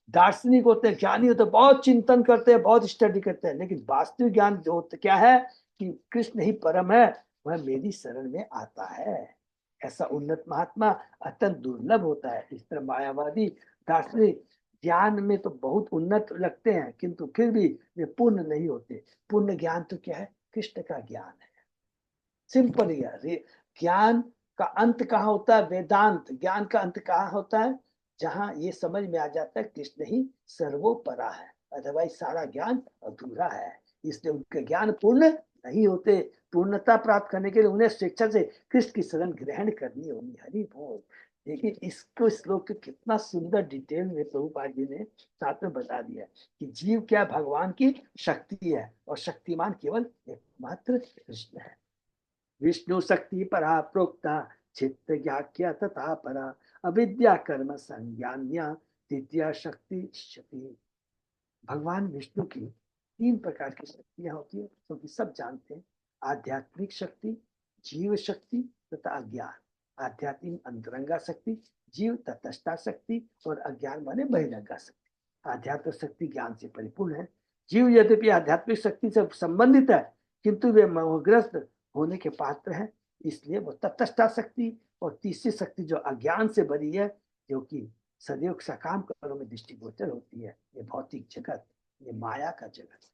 दार्शनिक होते हैं, ज्ञानी होते हैं, बहुत चिंतन करते हैं, बहुत स्टडी करते हैं, लेकिन वास्तविक ज्ञान जो क्या है कि कृष्ण ही परम है, वह मेरी शरण में आता है। ऐसा उन्नत महात्मा अत्यंत दुर्लभ होता है। इस तरह मायावादी दार्शनिक ज्ञान में तो बहुत उन्नत लगते हैं, किंतु फिर भी वे पूर्ण नहीं होते। पूर्ण ज्ञान तो क्या है? कृष्ण का ज्ञान है। सिंपल ज्ञान का अंत कहाँ होता है? वेदांत ज्ञान का अंत कहाँ होता है? जहां ये समझ में आ जाता है कृष्ण ही सर्वोपरा है, अदरवाइज सारा ज्ञान अधूरा है। इसलिए उनके ज्ञान पूर्ण नहीं होते। पूर्णता प्राप्त करने के लिए उन्हें स्वेच्छा से कृष्ण की शरण ग्रहण करनी होगी। हरि बोल। देखिए इसको श्लोक के कितना सुंदर डिटेल में प्रभुपाद जी ने साथ में बता दिया कि जीव क्या भगवान की शक्ति है और शक्तिमान केवल एकमात्र कृष्ण है। विष्णु शक्ति परा प्रोक्ता चित्त ज्ञाख्या तथा परा अविद्या कर्म संज्ञान्या तृतीया शक्ति शक्ति। भगवान विष्णु की 3 प्रकार की शक्तियां होती है, क्योंकि तो सब जानते हैं। आध्यात्मिक शक्ति, जीव शक्ति तथा अज्ञान। आध्यात्मिक अंतरंगा शक्ति, जीव तटस्था शक्ति और अज्ञान माने बहिरंगा शक्ति। आध्यात्मिक शक्ति ज्ञान से परिपूर्ण है। जीव यद्यपि आध्यात्मिक शक्ति से संबंधित है किंतु वे मोहग्रस्त होने के पात्र है, इसलिए वो तटस्था शक्ति और तीसरी शक्ति जो अज्ञान से भरी है, जो कि सदैव सकाम कर्मों में दृष्टिगोचर होती है, ये भौतिक जगत, ये माया का जगत।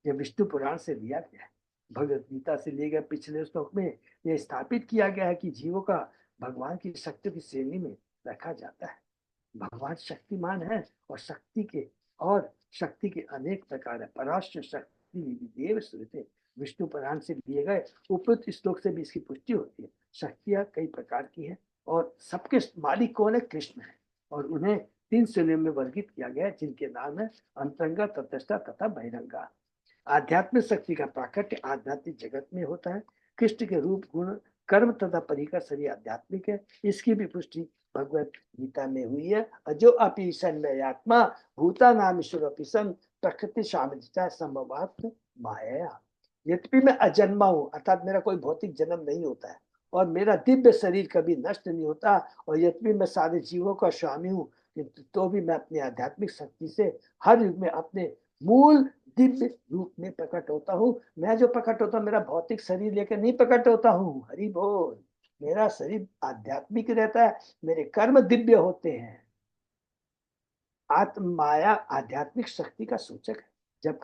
ये विष्णु पुराण से लिया गया है, भगवत गीता से लिए गए पिछले श्लोक में यह स्थापित किया गया है कि जीवों का भगवान की शक्ति की श्रेणी में रखा जाता है। भगवान शक्तिमान है और शक्ति के अनेक प्रकार है। पराशर शक्ति देव श्रुते, विष्णु पुराण से दिए गए उपयुक्त श्लोक से भी इसकी पुष्टि होती है। शक्तियां कई प्रकार की है और सबके मालिक कौन है? कृष्ण है। और उन्हें 3 श्रेणियों में वर्गीकृत किया गया है, जिनके नाम है अंतरंगा, तटस्था तथा बहिरंगा। आध्यात्मिक शक्ति का प्राकट्य आध्यात्मिक जगत में होता है। कृष्ण के रूप, गुण, कर्म तथा परिकर सभी आध्यात्मिक है। इसकी भी पुष्टि भगवत गीता में हुई है। अजो अपि सन्मय आत्मा भूता नाम ईश्वर अपि सन प्रकृति सामजिता संभवात माया। यद्यपि मैं अजन्मा हूँ, अर्थात मेरा कोई भौतिक जन्म नहीं होता है और मेरा दिव्य शरीर कभी नष्ट नहीं होता, और यद्यपि मैं सारे जीवों का स्वामी हूँ, तो भी मैं अपनी आध्यात्मिक शक्ति से हर युग में अपने मूल दिव्य रूप में प्रकट होता हूँ। मैं जो प्रकट होता हूँ मेरा भौतिक शरीर लेकर नहीं प्रकट होता हूँ, हरि बोल। मेरा शरीर आध्यात्मिक रहता है, मेरे कर्म दिव्य होते हैं। आत्म माया आध्यात्मिक शक्ति का सूचक है। जब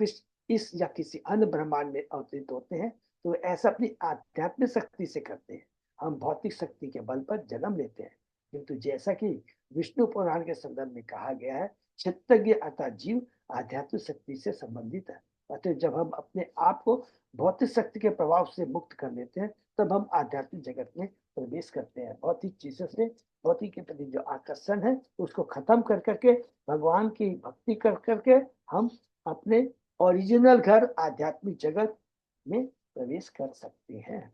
इस या किसी अन्य ब्रह्मांड में अवतरित होते हैं तो ऐसा अपनी आध्यात्मिक शक्ति से करते हैं। हम भौतिक शक्ति के बल पर जन्म लेते हैं, किंतु जैसा कि विष्णु पुराण के संदर्भ में कहा गया है, चित्तज्ञ अर्थात जीव आध्यात्मिक शक्ति से संबंधित है। अतः जब हम अपने आप को भौतिक शक्ति के प्रभाव से मुक्त कर लेते हैं, तब हम आध्यात्मिक जगत में प्रवेश करते हैं। भौतिक चीजों से, भौतिक के प्रति जो आकर्षण है उसको खत्म कर करके भगवान की भक्ति कर करके हम अपने ओरिजिनल घर आध्यात्मिक जगत में प्रवेश कर सकते हैं।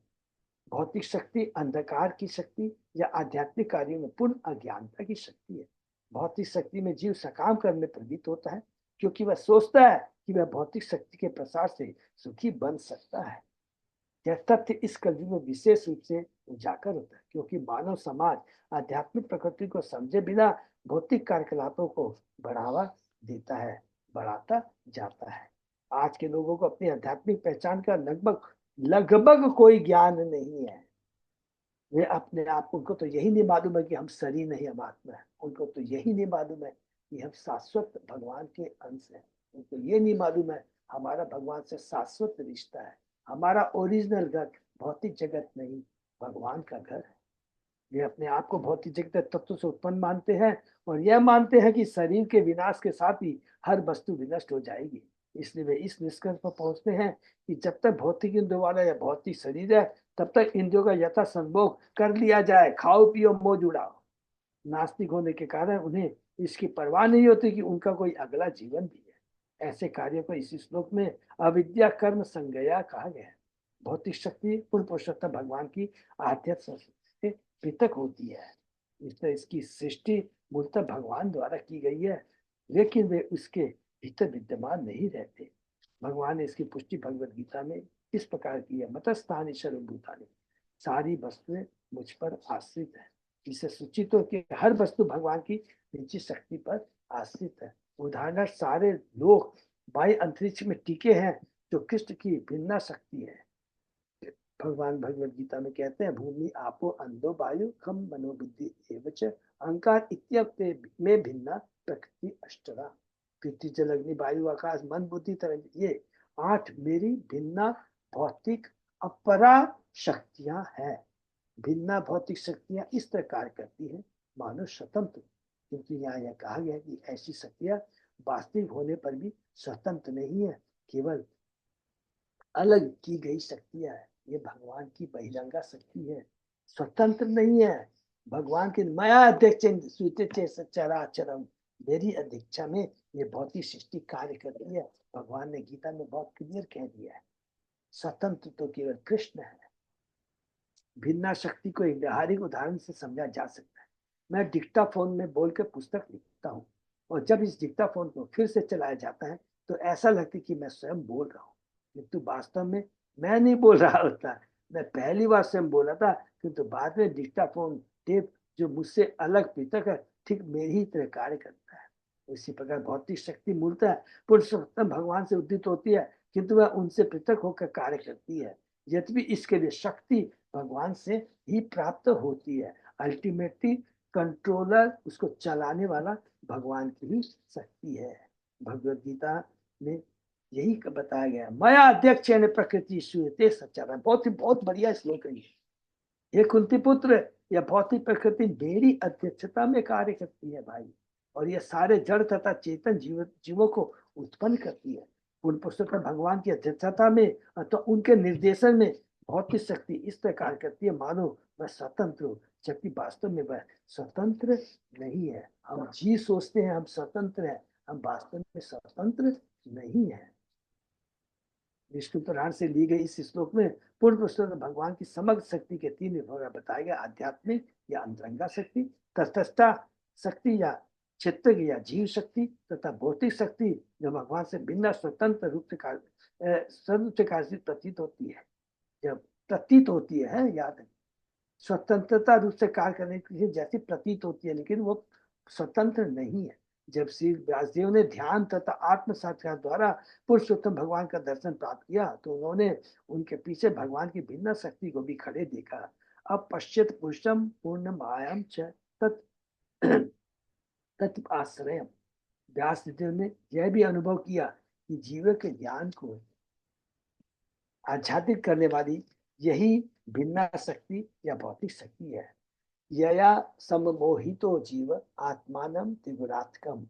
भौतिक शक्ति अंधकार की शक्ति या आध्यात्मिक कार्यों में पूर्ण अज्ञानता की शक्ति है। भौतिक शक्ति में जीव सकाम कर्म में प्रवृत्त होता है, क्योंकि वह सोचता है कि वह भौतिक शक्ति के प्रसार से सुखी बन सकता है। यह तथ्य इस कलयुग में विशेष रूप से उजागर होता है, क्योंकि मानव समाज आध्यात्मिक प्रकृति को समझे बिना भौतिक कार्यकलापों को बढ़ावा देता है, बढ़ाता जाता है। आज के लोगों को अपनी आध्यात्मिक पहचान का लगभग लगभग कोई ज्ञान नहीं है। वे अपने आप, उनको तो यही नहीं मालूम है कि हम शरीर नहीं, हम आत्मा है। उनको तो यही नहीं मालूम है कि हम शाश्वत भगवान के अंश हैं। उनको ये नहीं मालूम है हमारा भगवान से शाश्वत रिश्ता है। हमारा ओरिजिनल घर भौतिक जगत नहीं, भगवान का घर है। वे अपने आप को भौतिक जगत तत्व से उत्पन्न मानते हैं और यह मानते हैं कि शरीर के विनाश के साथ ही हर वस्तु विनष्ट हो जाएगी। इसलिए वे इस निष्कर्ष पर पहुंचते हैं कि जब तक भौतिक इंद्रियों वाला या भौतिक शरीर है, तब तक इंद्रियों का यथा संभोग कर लिया जाए, खाओ पियो मौज उड़ाओ। नास्तिक होने के कारण उन्हें इसकी परवाह नहीं होती कि उनका कोई अगला जीवन भी है। ऐसे कार्यों को इसी श्लोक में अविद्या कर्म संज्ञा कहा गया है। भौतिक शक्ति पूर्ण पुरुषोत्तम भगवान की आध्यात्मिक शक्ति से पृथक होती है। इसलिए इसकी सृष्टि मूलतः भगवान द्वारा की गई है, लेकिन वे उसके भीतर विद्यमान नहीं रहते। भगवान ने इसकी पुष्टि भगवत गीता में इस प्रकार की है, मतस्थानी सर्वभूतानि, सारी वस्तुएं मुझ पर आश्रित है। इसे सूचित हो कि हर वस्तु भगवान की निजी शक्ति पर आश्रित है। उदाहरण, सारे लोग वायु अंतरिक्ष में टिके हैं जो कृष्ण की भिन्ना शक्ति है। भगवान भगवत गीता में कहते हैं, भूमि आपो अंधो वायु खम मनोबुद्धि एवच अहंकार इत्यप्ते में भिन्ना प्रकृति अष्टरा। पृथ्वी जल अग्नि वायु आकाश मन बुद्धि तरंग, ये 8 मेरी भिन्ना भौतिक अपरा शक्तियां हैं। भिन्ना भौतिक शक्तियां इस तरह कार्य करती है मानो स्वतंत्र, क्योंकि यहाँ यह कहा गया कि ऐसी शक्तियां वास्तविक होने पर भी स्वतंत्र नहीं है, केवल अलग की गई शक्तियां है। ये भगवान की बहिरंगा शक्ति है, स्वतंत्र नहीं है। भगवान की माया अध्यक्ष चराचरम, मेरी अध्यक्षा में ये भौतिक सृष्टि कार्य कर रही है। भगवान ने गीता में बहुत क्लियर कह दिया है, स्वतंत्र तो केवल कृष्ण है। भिन्ना शक्ति को एक व्यवहारिक उदाहरण से समझा जा सकता है। मैं डिक्टाफोन में बोलकर पुस्तक लिखता हूँ, और जब इस डिक्टाफोन को फिर से चलाया जाता है तो ऐसा लगता है कि मैं स्वयं बोल रहा हूँ, किंतु वास्तव में मैं नहीं बोल रहा होता। मैं पहली बार स्वयं बोला था, किंतु बाद में डिक्टाफोन टेप जो मुझसे अलग पृथक है, ठीक मेरी ही तरह कार्य करता है। इसी प्रकार भौतिक शक्ति मूलतः पुरुषोत्तम भगवान से उदित होती है, किंतु वह उनसे पृथक होकर कार्य करती है। यद्यपि इसके लिए शक्ति भगवान से ही प्राप्त होती है। अल्टीमेटली कंट्रोलर, उसको चलाने वाला भगवान की ही शक्ति है। भगवत गीता में यही बताया गया, माया अध्यक्ष प्रकृति सूयते सच्चा। बहुत बढ़िया श्लोक है ये कुंती पुत्र, यह भौतिक प्रकृति मेरी अध्यक्षता में कार्य करती है भाई, और यह सारे जड़ तथा चेतन जीवों को उत्पन्न करती है। पूर्ण पुरुषोत्तम भगवान की अध्यक्षता में तो उनके निर्देशन में भौतिक शक्ति इस प्रकार करती है मानो वह स्वतंत्र हो, जबकि वास्तव में वह स्वतंत्र नहीं है। हम जी सोचते हैं हम स्वतंत्र हैं, हम वास्तव में स्वतंत्र नहीं है। विष्णु पुराण से ली गई इस श्लोक में पूर्व पुरुषों में भगवान की समग्र शक्ति के तीन विभाग बताया गया, आध्यात्मिक या अंतरंगा शक्ति, तटस्था शक्ति या क्षेत्र या जीव शक्ति, तथा भौतिक शक्ति जो भगवान से भिन्न स्वतंत्र रूप से कार्य प्रतीत होती है। जब प्रतीत होती है, याद है, स्वतंत्रता रूप से कार्य करने के लिए जैसी प्रतीत होती है, लेकिन वो स्वतंत्र नहीं है। जब श्री व्यासदेव ने ध्यान तथा आत्म साक्षात्कार द्वारा पुरुषोत्तम भगवान का दर्शन प्राप्त किया तो उन्होंने उनके पीछे भगवान की भिन्न शक्ति को भी खड़े देखा। अब पश्चित पुरुषम पूर्ण मायाम च तत् आश्रय। व्यासदेव ने यह भी अनुभव किया कि जीव के ज्ञान को आच्छादित करने वाली यही भिन्न शक्ति या भौतिक शक्ति है। यया सममोहितो जीव आत्मानम त्रिगुणात्मकम।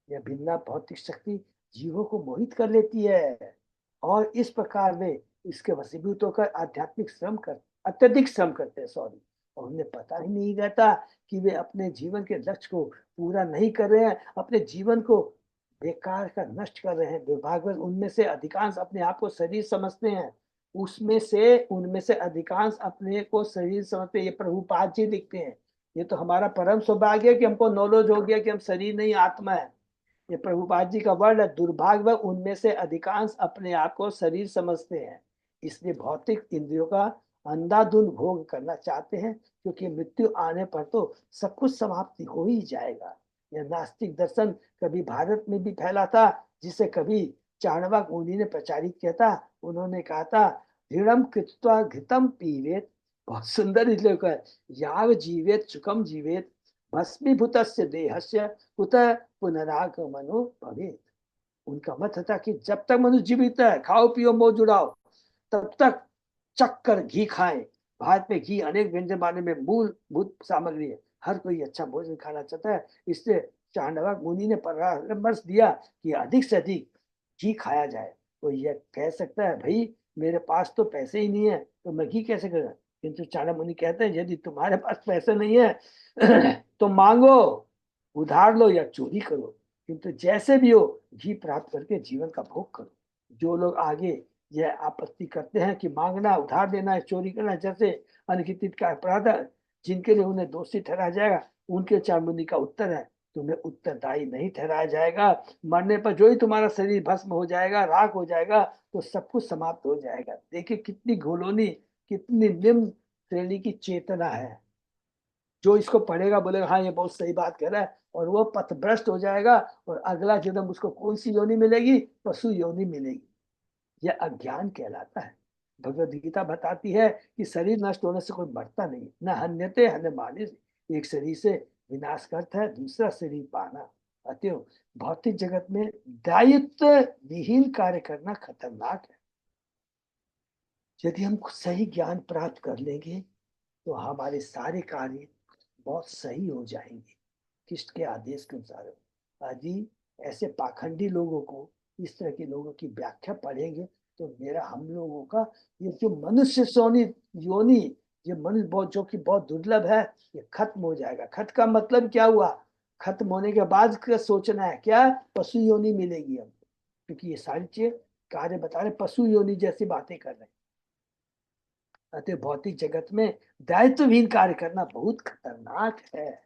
यह भिन्न भौतिक शक्ति जीवों को मोहित कर लेती है और इस प्रकार वे इसके वशीभूत होकर आध्यात्मिक श्रम कर अत्यधिक श्रम करते हैं, सॉरी, और उन्हें पता ही नहीं रहता कि वे अपने जीवन के लक्ष्य को पूरा नहीं कर रहे हैं, अपने जीवन को बेकार का नष्ट कर रहे हैं। दुर्भाग्य उनमें से अधिकांश अपने आप को शरीर समझते हैं, उनमें से अधिकांश अपने को शरीर समझते हैं। ये प्रभुपाद जी लिखते हैं, ये तो हमारा परम सौभाग्य है कि हमको नॉलेज हो गया कि हम शरीर नहीं आत्मा है। ये प्रभुपाद जी का वर्ड है, दुर्भाग्य उनमें से अधिकांश अपने आप को शरीर समझते हैं, इसलिए भौतिक इंद्रियों का अंधाधुंध भोग करना चाहते हैं, क्योंकि मृत्यु आने पर तो सब कुछ समाप्ति हो ही जाएगा। यह नास्तिक दर्शन कभी भारत में भी फैला था, जिसे कभी चाणक्य मुनि ने प्रचारित किया था। उन्होंने कहा था दृढ़म कृत्वा घृतम पीवेत, बहुत सुंदर श्लोक है, याव जीवेत सुखम जीवेत भस्मीभूतस्य देहस्य कुत पुनरागमनो भवेत। उनका मत था कि जब तक मनुष्य जीवित है, खाओ पियो मौज उड़ाओ, तब तक चक्कर घी खाएं। भारत में घी अनेक व्यंजन बनाने में मूलभूत सामग्री है, हर कोई अच्छा भोजन खाना चाहता है, इसलिए चाणक्य मुनि ने परामर्श दिया कि अधिक से अधिक घी खाया जाए। तो यह कह सकता है भाई मेरे पास तो पैसे ही नहीं है तो मैं घी कैसे करूँ, किंतु चाणक्य मुनि कहते हैं यदि तुम्हारे पास पैसे नहीं है तो मांगो, उधार लो या चोरी करो, किंतु जैसे भी हो घी प्राप्त करके जीवन का भोग करो। जो लोग आगे यह आपत्ति करते हैं कि मांगना, उधार देना, चोरी करना जैसे अनगिनत का अपराध है जिनके लिए उन्हें दोषी ठहराया जाएगा, उनके चामुंडी का उत्तर है तुम्हें उत्तरदायी नहीं ठहराया जाएगा। मरने पर जो ही तुम्हारा शरीर भस्म हो जाएगा, राख हो जाएगा, तो सब कुछ समाप्त हो जाएगा। देखिए कितनी घोलोनी, कितनी निम्न श्रेणी की चेतना है। जो इसको पढ़ेगा बोलेगा हाँ ये बहुत सही बात कह रहा है, और वो पथभ्रष्ट हो जाएगा और अगला जन्म उसको कौन सी योनि मिलेगी, पशु योनि मिलेगी। यह अज्ञान कहलाता है। भगवद गीता बताती है कि शरीर नष्ट होने से कोई मरता नहीं, न हन्यते हन्यमाने। एक शरीर से विनाश का अर्थ है दूसरा शरीर पाना। अतएव भौतिक जगत में दायित्व विहीन कार्य करना खतरनाक है। यदि हम सही ज्ञान प्राप्त कर लेंगे तो हमारे सारे कार्य बहुत सही हो जाएंगे कृष्ण के आदेश के अनुसार। यदि ऐसे पाखंडी लोगों को, इस तरह के लोगों की व्याख्या पढ़ेंगे तो मेरा हम लोगों का ये जो मनुष्य सोनी योनि, ये मनुष्य बहुत जो कि बहुत दुर्लभ है, ये खत्म हो जाएगा। खत्म का मतलब क्या हुआ, खत्म होने के बाद क्या सोचना है, क्या पशु योनि मिलेगी हमको, क्योंकि ये सारी चीज कार्य बता रहे, पशु योनि जैसी बातें कर रहे हैं। अतः भौतिक जगत में दायित्वहीन कार्य करना बहुत खतरनाक है।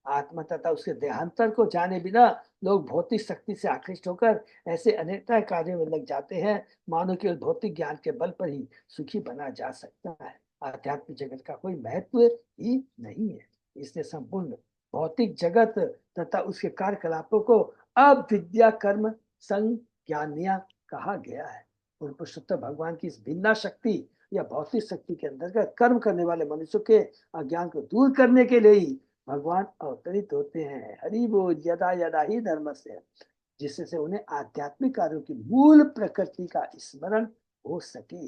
आत्मा तथा उसके देहांतर को जाने बिना लोग भौतिक शक्ति से आकृष्ट होकर ऐसे अनेक कार्यों में लग जाते हैं मानो केवल भौतिक ज्ञान के बल पर ही सुखी बना जा सकता है। आध्यात्मिक जगत का कोई महत्व ही नहीं है। इसलिए संपूर्ण भौतिक जगत तथा उसके कार्यकलापों को अविद्या कर्म संज्ञानिया कहा गया है। पुरुषोत्तम भगवान की इस भिन्ना शक्ति या भौतिक शक्ति के अंतर्गत कर्म करने वाले मनुष्यों के अज्ञान को दूर करने के लिए ही भगवान अवतरित होते हैं। हरि बोल। यदा यदा ही धर्म से, जिससे उन्हें आध्यात्मिक कार्यों की मूल प्रकृति का स्मरण हो सके।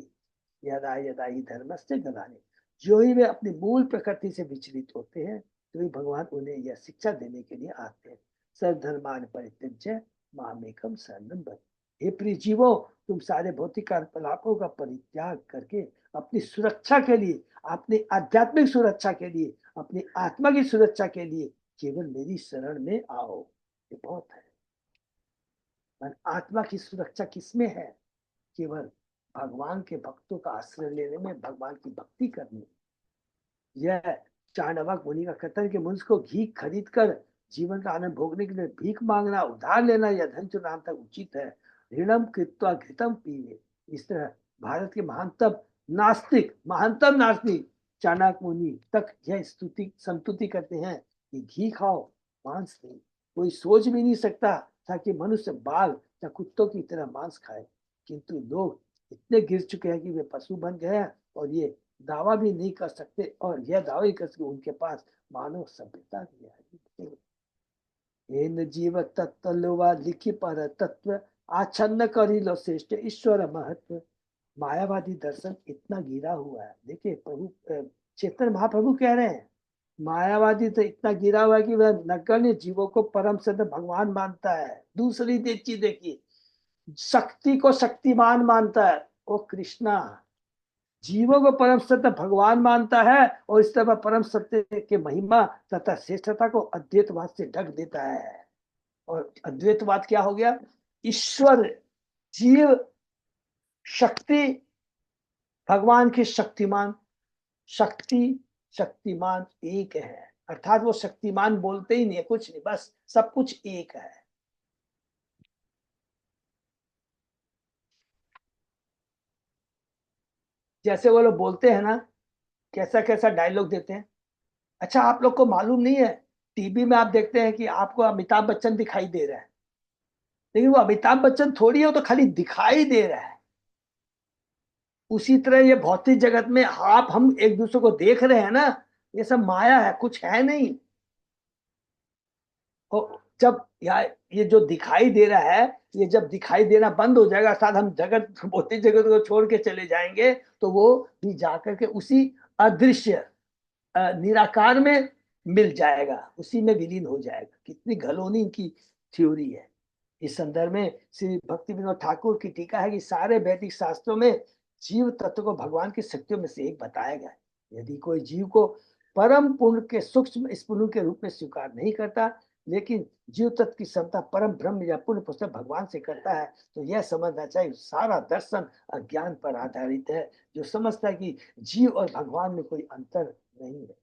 यदा यदा ही धर्म से गलाने, जो ही वे अपनी मूल प्रकृति से विचलित होते हैं तो ही भगवान उन्हें यह शिक्षा देने के लिए आते हैं। सर्वधर्मान परित्यज्य मामेकम शरणं व्रज। हे प्रिय जीवो, तुम सारे भौतिक कार्यकलापों का परित्याग करके अपनी सुरक्षा के लिए, अपनी आध्यात्मिक सुरक्षा के लिए, अपनी आत्मा की सुरक्षा के लिए केवल मेरी शरण में आओ, ये बहुत है। और आत्मा की सुरक्षा किसमें है? केवल भगवान के भक्तों का आश्रय लेने में, भगवान की भक्ति करने में। यह चाणवक मुनि का कथन कि मनुष्य को घी खरीद कर जीवन का आनंद भोगने के लिए भीख मांगना, उधार लेना या धन चुराना तक उचित है। ऋणम कृत्वा घृतम पीवे। इस तरह भारत के महानतम नास्तिक चाणक्य मुनि तक यह स्तुति संतुति करते हैं कि घी खाओ, मांस नहीं। कोई सोच भी नहीं सकता था कि मनुष्य बाघ या कुत्तों की तरह मांस खाए, किंतु लोग इतने गिर चुके हैं कि वे पशु बन गए हैं और ये दावा भी नहीं कर सकते, और यह दावा ही कर सकते उनके पास मानव सभ्यता भी है। हेन जीव तत्व लोवा लिखी पर तत्व आच्छन्न करी लो श्रेष्ठ ईश्वर महत्व। मायावादी दर्शन इतना गिरा हुआ है। देखिए प्रभु चेतन महाप्रभु कह रहे हैं मायावादी तो इतना गिरा हुआ है कि वह नगण्य जीवों को परम सिद्ध भगवान मानता है। दूसरी चीज देखिए, शक्ति को शक्तिमान मानता है। वो कृष्णा जीवों को परम सत्य भगवान मानता है और इस तरह परम सत्य के महिमा तथा श्रेष्ठता को अद्वैतवाद से ढक देता है। और अद्वैतवाद क्या हो गया? ईश्वर, जीव, शक्ति, भगवान की शक्तिमान, शक्ति शक्तिमान एक है। अर्थात वो शक्तिमान बोलते ही नहीं है, कुछ नहीं, बस सब कुछ एक है। जैसे वो लोग बोलते हैं ना, कैसा कैसा डायलॉग देते हैं। अच्छा, आप लोग को मालूम नहीं है, टीवी में आप देखते हैं कि आपको अमिताभ बच्चन दिखाई दे रहा है, लेकिन वो अमिताभ बच्चन थोड़ी है, वो तो खाली दिखाई दे रहा है। उसी तरह ये भौतिक जगत में आप हम एक दूसरे को देख रहे हैं ना, ये सब माया है, कुछ है नहीं। और जब ये जो दिखाई दे रहा है, ये जब दिखाई देना बंद हो जाएगा, अर्थात हम जगत, भौतिक जगत को छोड़ के चले जाएंगे, तो वो भी जाकर के उसी अदृश्य निराकार में मिल जाएगा, उसी में विलीन हो जाएगा। कितनी घलोनी इनकी थ्योरी है। इस संदर्भ में श्री भक्ति विनोद ठाकुर की टीका है कि सारे वैदिक शास्त्रों में जीव तत्व को भगवान की शक्तियों में से एक बताया गया है। यदि कोई जीव को परम पूर्ण के सूक्ष्म स्फुरण के रूप में स्वीकार नहीं करता, लेकिन जीव तत्व की क्षमता परम ब्रह्म या पूर्ण पुस्तक भगवान से करता है, तो यह समझना चाहिए सारा दर्शन अज्ञान पर आधारित है, जो समझता है कि जीव और भगवान में कोई अंतर नहीं है।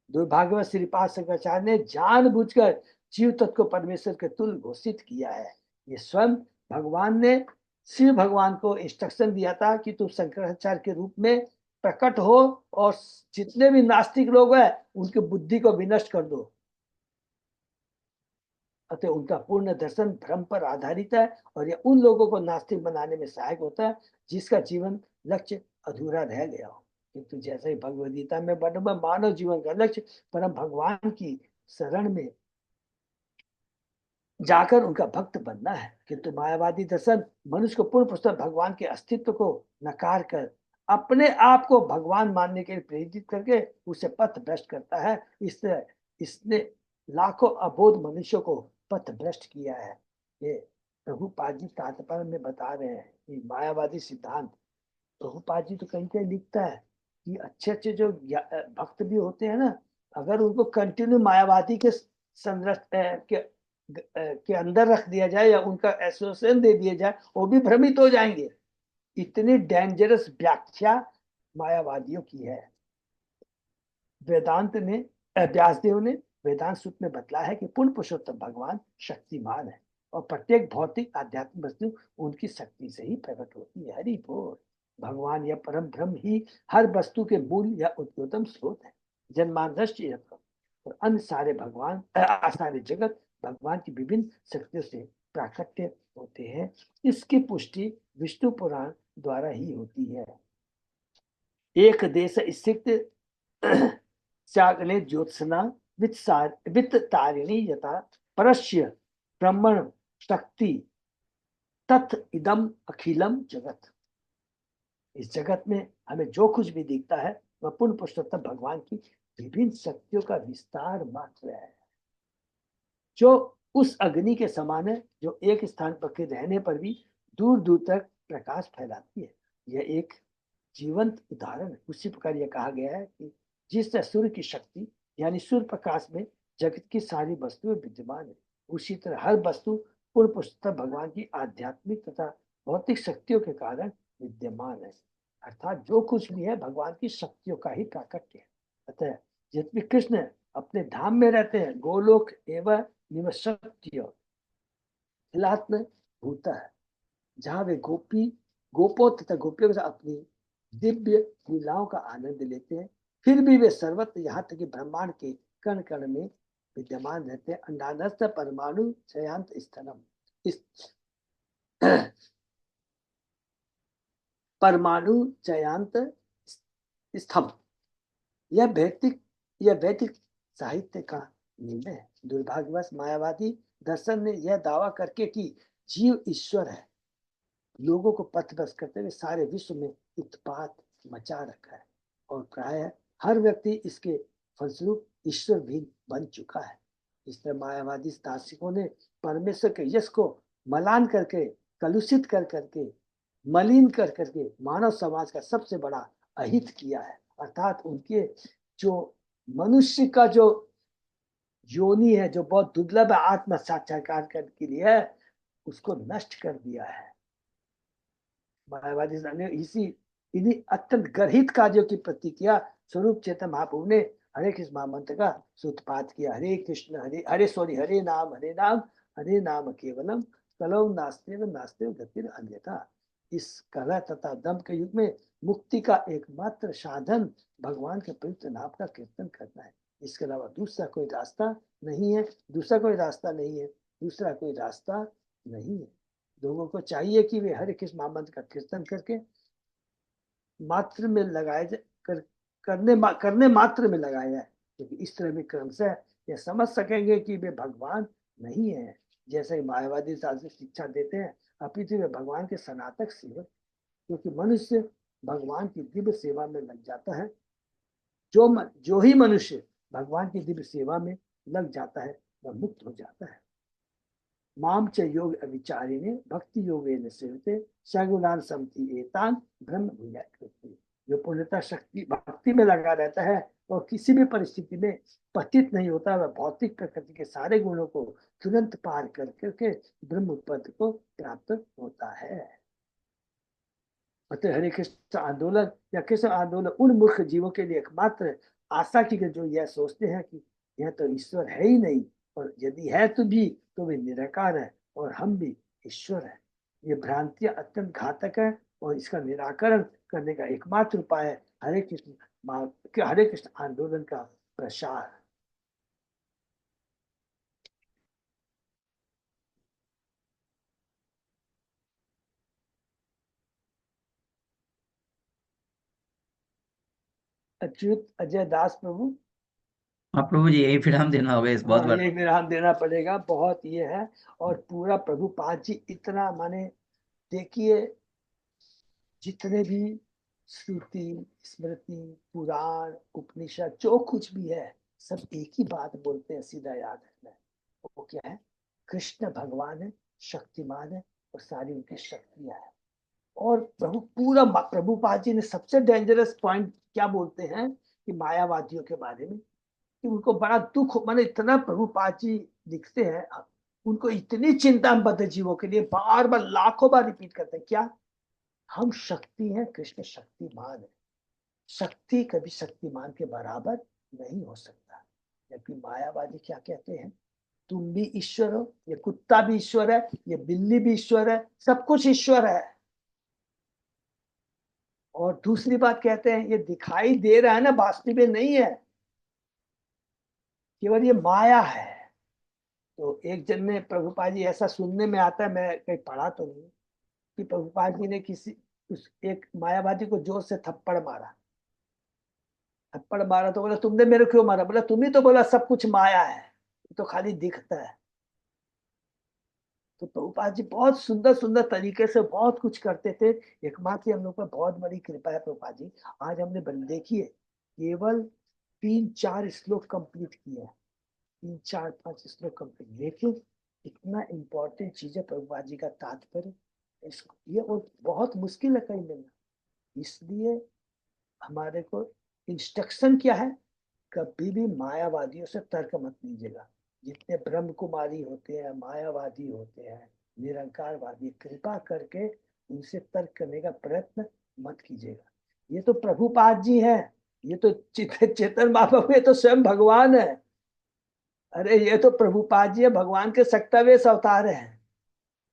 दुर्भाग्यवश श्रीपाद शंकराचार्य ने जानबूझकर जीव तत्व को परमेश्वर के तुल्य घोषित किया है। ये स्वयं भगवान ने शिव भगवान को इंस्ट्रक्शन दिया था कि तुम शंकराचार्य के रूप में प्रकट हो और जितने भी नास्तिक लोग हैं उनकी बुद्धि को विनष्ट कर दो। अतः उनका पूर्ण दर्शन भ्रम पर आधारित है और यह उन लोगों को नास्तिक बनाने में सहायक होता है जिसका जीवन लक्ष्य अधूरा रह गया हो। किंतु जैसे ही भगवद गीता में वर्णन, मानव जीवन का लक्ष्य परम भगवान की शरण में जाकर उनका भक्त बनना है। किंतु मायावादी दर्शन मनुष्य को पूर्ण पुस्तक भगवान के अस्तित्व को नकार कर अपने आप को भगवान मानने के लिए प्रेरित करके उसे पथ भ्रष्ट करता है। इस तरह इसने लाखों अबोध मनुष्यों को पथ भ्रष्ट किया है। ये प्रभुपाद जी तात्पर्य में बता रहे हैं कि मायावादी सिद्धांत। प्रभुपाद जी तो कहीं कहीं लिखता है कि अच्छे अच्छे जो भक्त भी होते हैं ना, अगर उनको कंटिन्यू मायावादी के संरक्षण के अंदर रख दिया जाए या उनका एसोसिएशन दे दिया जाए, वो भी भ्रमित हो जाएंगे। इतनी डेंजरस व्याख्या मायावादियों की है। वेदांत ने व्यासदेव ने वेदांत सूत्र में बतलाया है कि पूर्ण पुरुषोत्तम भगवान शक्तिमान है और प्रत्येक भौतिक आध्यात्मिक वस्तु उनकी शक्ति से ही प्रकट होती है। हरि बोल। भगवान या परम ब्रह्म ही हर वस्तु के मूल या उद्गतम स्रोत है। जन्मांतरश्च और अन्य सारे भगवान सारे जगत भगवान की विभिन्न शक्तियों से प्राकट्य होते हैं। इसकी पुष्टि विष्णु पुराण द्वारा ही होती है। एक देश स्थित त्यागने ज्योत्सना वित्त तारिणी यथा परस्य ब्रह्मण शक्ति तथ इदम अखिलम जगत। इस जगत में हमें जो कुछ भी दिखता है वह पूर्ण पुरुषोत्तम भगवान की विभिन्न शक्तियों का विस्तार मात्र है, जो उस अग्नि के समान है जो एक स्थान पर के रहने पर भी दूर दूर तक प्रकाश फैलाती है। यह एक जीवंत उदाहरण है। उसी प्रकार यह कहा गया है कि जिस तरह सूर्य की शक्ति यानी सूर्य प्रकाश में जगत की सारी वस्तुएं विद्यमान है, उसी तरह हर वस्तु पूर्ण पुस्तक भगवान की आध्यात्मिक तथा भौतिक शक्तियों के कारण विद्यमान है। अर्थात जो कुछ भी है भगवान की शक्तियों का ही प्राकट्य है। अतः यद्यपि कृष्ण अपने धाम में रहते हैं, गोलोक एवं निवसत्य खिलात्म भूत है, जहाँ वे गोपों तथा गोपियों के साथ अपनी दिव्य लीलाओं का आनंद लेते हैं, फिर भी वे सर्वत्र यहाँ तक कि ब्रह्मांड के कण कण में विद्यमान रहते हैं। अंडानस्थ परमाणु चयांत स्थलम, इस परमाणु चयांत स्तंभ, यह वैदिक साहित्य का नियम है। दुर्भाग्यवश मायावादी दर्शन ने यह दावा करके कि जीव ईश्वर है, लोगों को पथभ्रष्ट करते हुए सारे विश्व में उत्पात मचा रखा है, और प्राय हर व्यक्ति इसके फलस्वरूप ईश्वर भी बन चुका है। इस तरह मायावादी दार्शनिकों ने परमेश्वर के यश को मलान करके, कलुषित कर करके, मलिन कर करके मानव समाज का सबसे बड़ा अहित किया है। अर्थात उनके जो मनुष्य का जो योनि है, जो बहुत दुर्लभ आत्म साक्षात्कार करने के लिए है, उसको नष्ट कर दिया है। मायावादी ने इन्हीं अत्यंत गर्हित कार्यों की प्रतिक्रिया स्वरूप चेतन महाप्रभु ने हरे कृष्ण महामंत्र का सूत्रपात किया। हरे कृष्ण हरे नाम हरे नाम केवलम कलौ नास्तेव नास्तेव गतिर अन्यथा। इस कलह तथा दम के युग में मुक्ति का एकमात्र साधन भगवान के पवित्र नाम का कीर्तन करना है। इसके अलावा दूसरा कोई रास्ता नहीं है, दूसरा कोई रास्ता नहीं है, दूसरा कोई रास्ता नहीं है। लोगों को चाहिए कि वे हरे कृष्ण महामंत्र का कीर्तन करके मात्र में लगाए करने मात्र में लगाया जाए, क्योंकि इस तरह भी क्रमशः यह समझ सकेंगे कि वे भगवान नहीं है, जैसे मायावादी शास्त्र शिक्षा देते हैं, अपितु वे भगवान के सनातक सेवक। क्योंकि मनुष्य भगवान की दिव्य सेवा में लग जाता है, जो ही मनुष्य भगवान की दिव्य सेवा में लग जाता है वह मुक्त हो जाता है। माम च योग अविचारिणे भक्ति योगेन सेवते सगुणान समति एतान ब्रह्म भूया कृति। जो पूर्णतः शक्ति भक्ति में लगा रहता है और किसी भी परिस्थिति में पतित नहीं होता, वह भौतिक प्रकृति के सारे गुणों को तुरंत पार कर करके ब्रह्म पद को प्राप्त होता है। अतः हरे कृष्ण आंदोलन या कृष्ण आंदोलन उन मूर्ख जीवों के लिए एकमात्र आशा की, जो यह सोचते हैं कि यह तो ईश्वर है ही नहीं, और यदि है तो भी तो वे निराकार है और हम भी ईश्वर है। ये भ्रांतियां अत्यंत घातक है, और इसका निराकरण करने का एकमात्र उपाय है हरे कृष्ण आंदोलन का प्रसार। अच्युत अजय दास प्रभु। हाँ प्रभु जी, यही विराम देना होगा इस बहुत हाँ, बार। ये विराम देना पड़ेगा, बहुत ये है। और पूरा प्रभुपाद जी इतना माने, देखिए जितने भी श्रुति स्मृति पुराण उपनिषद जो कुछ भी है, सब एक ही बात बोलते हैं, सीधा याद रखना है। वो क्या है? कृष्ण भगवान है, शक्तिमान है, और सारी उनकी शक्तियां हैं। और प्रभुपाद जी ने सबसे डेंजरस पॉइंट क्या बोलते हैं कि मायावादियों के बारे में, कि उनको बड़ा दुख, माने इतना प्रभुपाद जी लिखते हैं, उनको इतनी चिंता हम बद्ध जीवों के लिए बार बार लाखों बार रिपीट करते हैं, क्या हम शक्ति हैं, कृष्ण शक्तिमान है। शक्ति कभी शक्तिमान के बराबर नहीं हो सकता। जबकि मायावादी क्या कहते हैं? तुम भी ईश्वर हो, ये कुत्ता भी ईश्वर है, ये बिल्ली भी ईश्वर है, सब कुछ ईश्वर है। और दूसरी बात कहते हैं, ये दिखाई दे रहा है ना, वास्तविक में नहीं है, केवल ये माया है। तो एक जन ने, प्रभुपाद जी ऐसा सुनने में आता है, मैं कहीं पढ़ा तो नहीं, कि प्रभुपाद जी ने एक मायावादी को जोर से थप्पड़ मारा। थप्पड़ मारा तो बोला तुमने मेरे क्यों मारा? बोला तुम ही तो बोला सब कुछ माया है, तो खाली दिखता है। तो प्रभुपाद जी बहुत सुंदर सुंदर तरीके से बहुत कुछ करते थे। एकमात्र हम लोग पर बहुत बड़ी कृपा है प्रभुपाद जी, आज हमने देखिए केवल 3-4 श्लोक कंप्लीट किए हैं, 3-4-5 श्लोक कंप्लीट, लेकिन इतना इम्पोर्टेंट चीज है प्रभुपाद जी का तात्पर्य, इसको ये और बहुत मुश्किल है कहीं मिलना। इसलिए हमारे को इंस्ट्रक्शन क्या है, कभी भी मायावादियों से तर्क मत लीजिएगा। जितने ब्रह्म कुमारी होते हैं, मायावादी होते हैं, निरंकारवादी, कृपा करके उनसे तर्क करने का प्रयत्न मत कीजिएगा। ये तो प्रभुपाद जी हैं, ये तो चेतन महाप्रभु, ये तो स्वयं भगवान है। अरे ये तो प्रभुपाद जी है, भगवान के सक्तावेश अवतार हैं।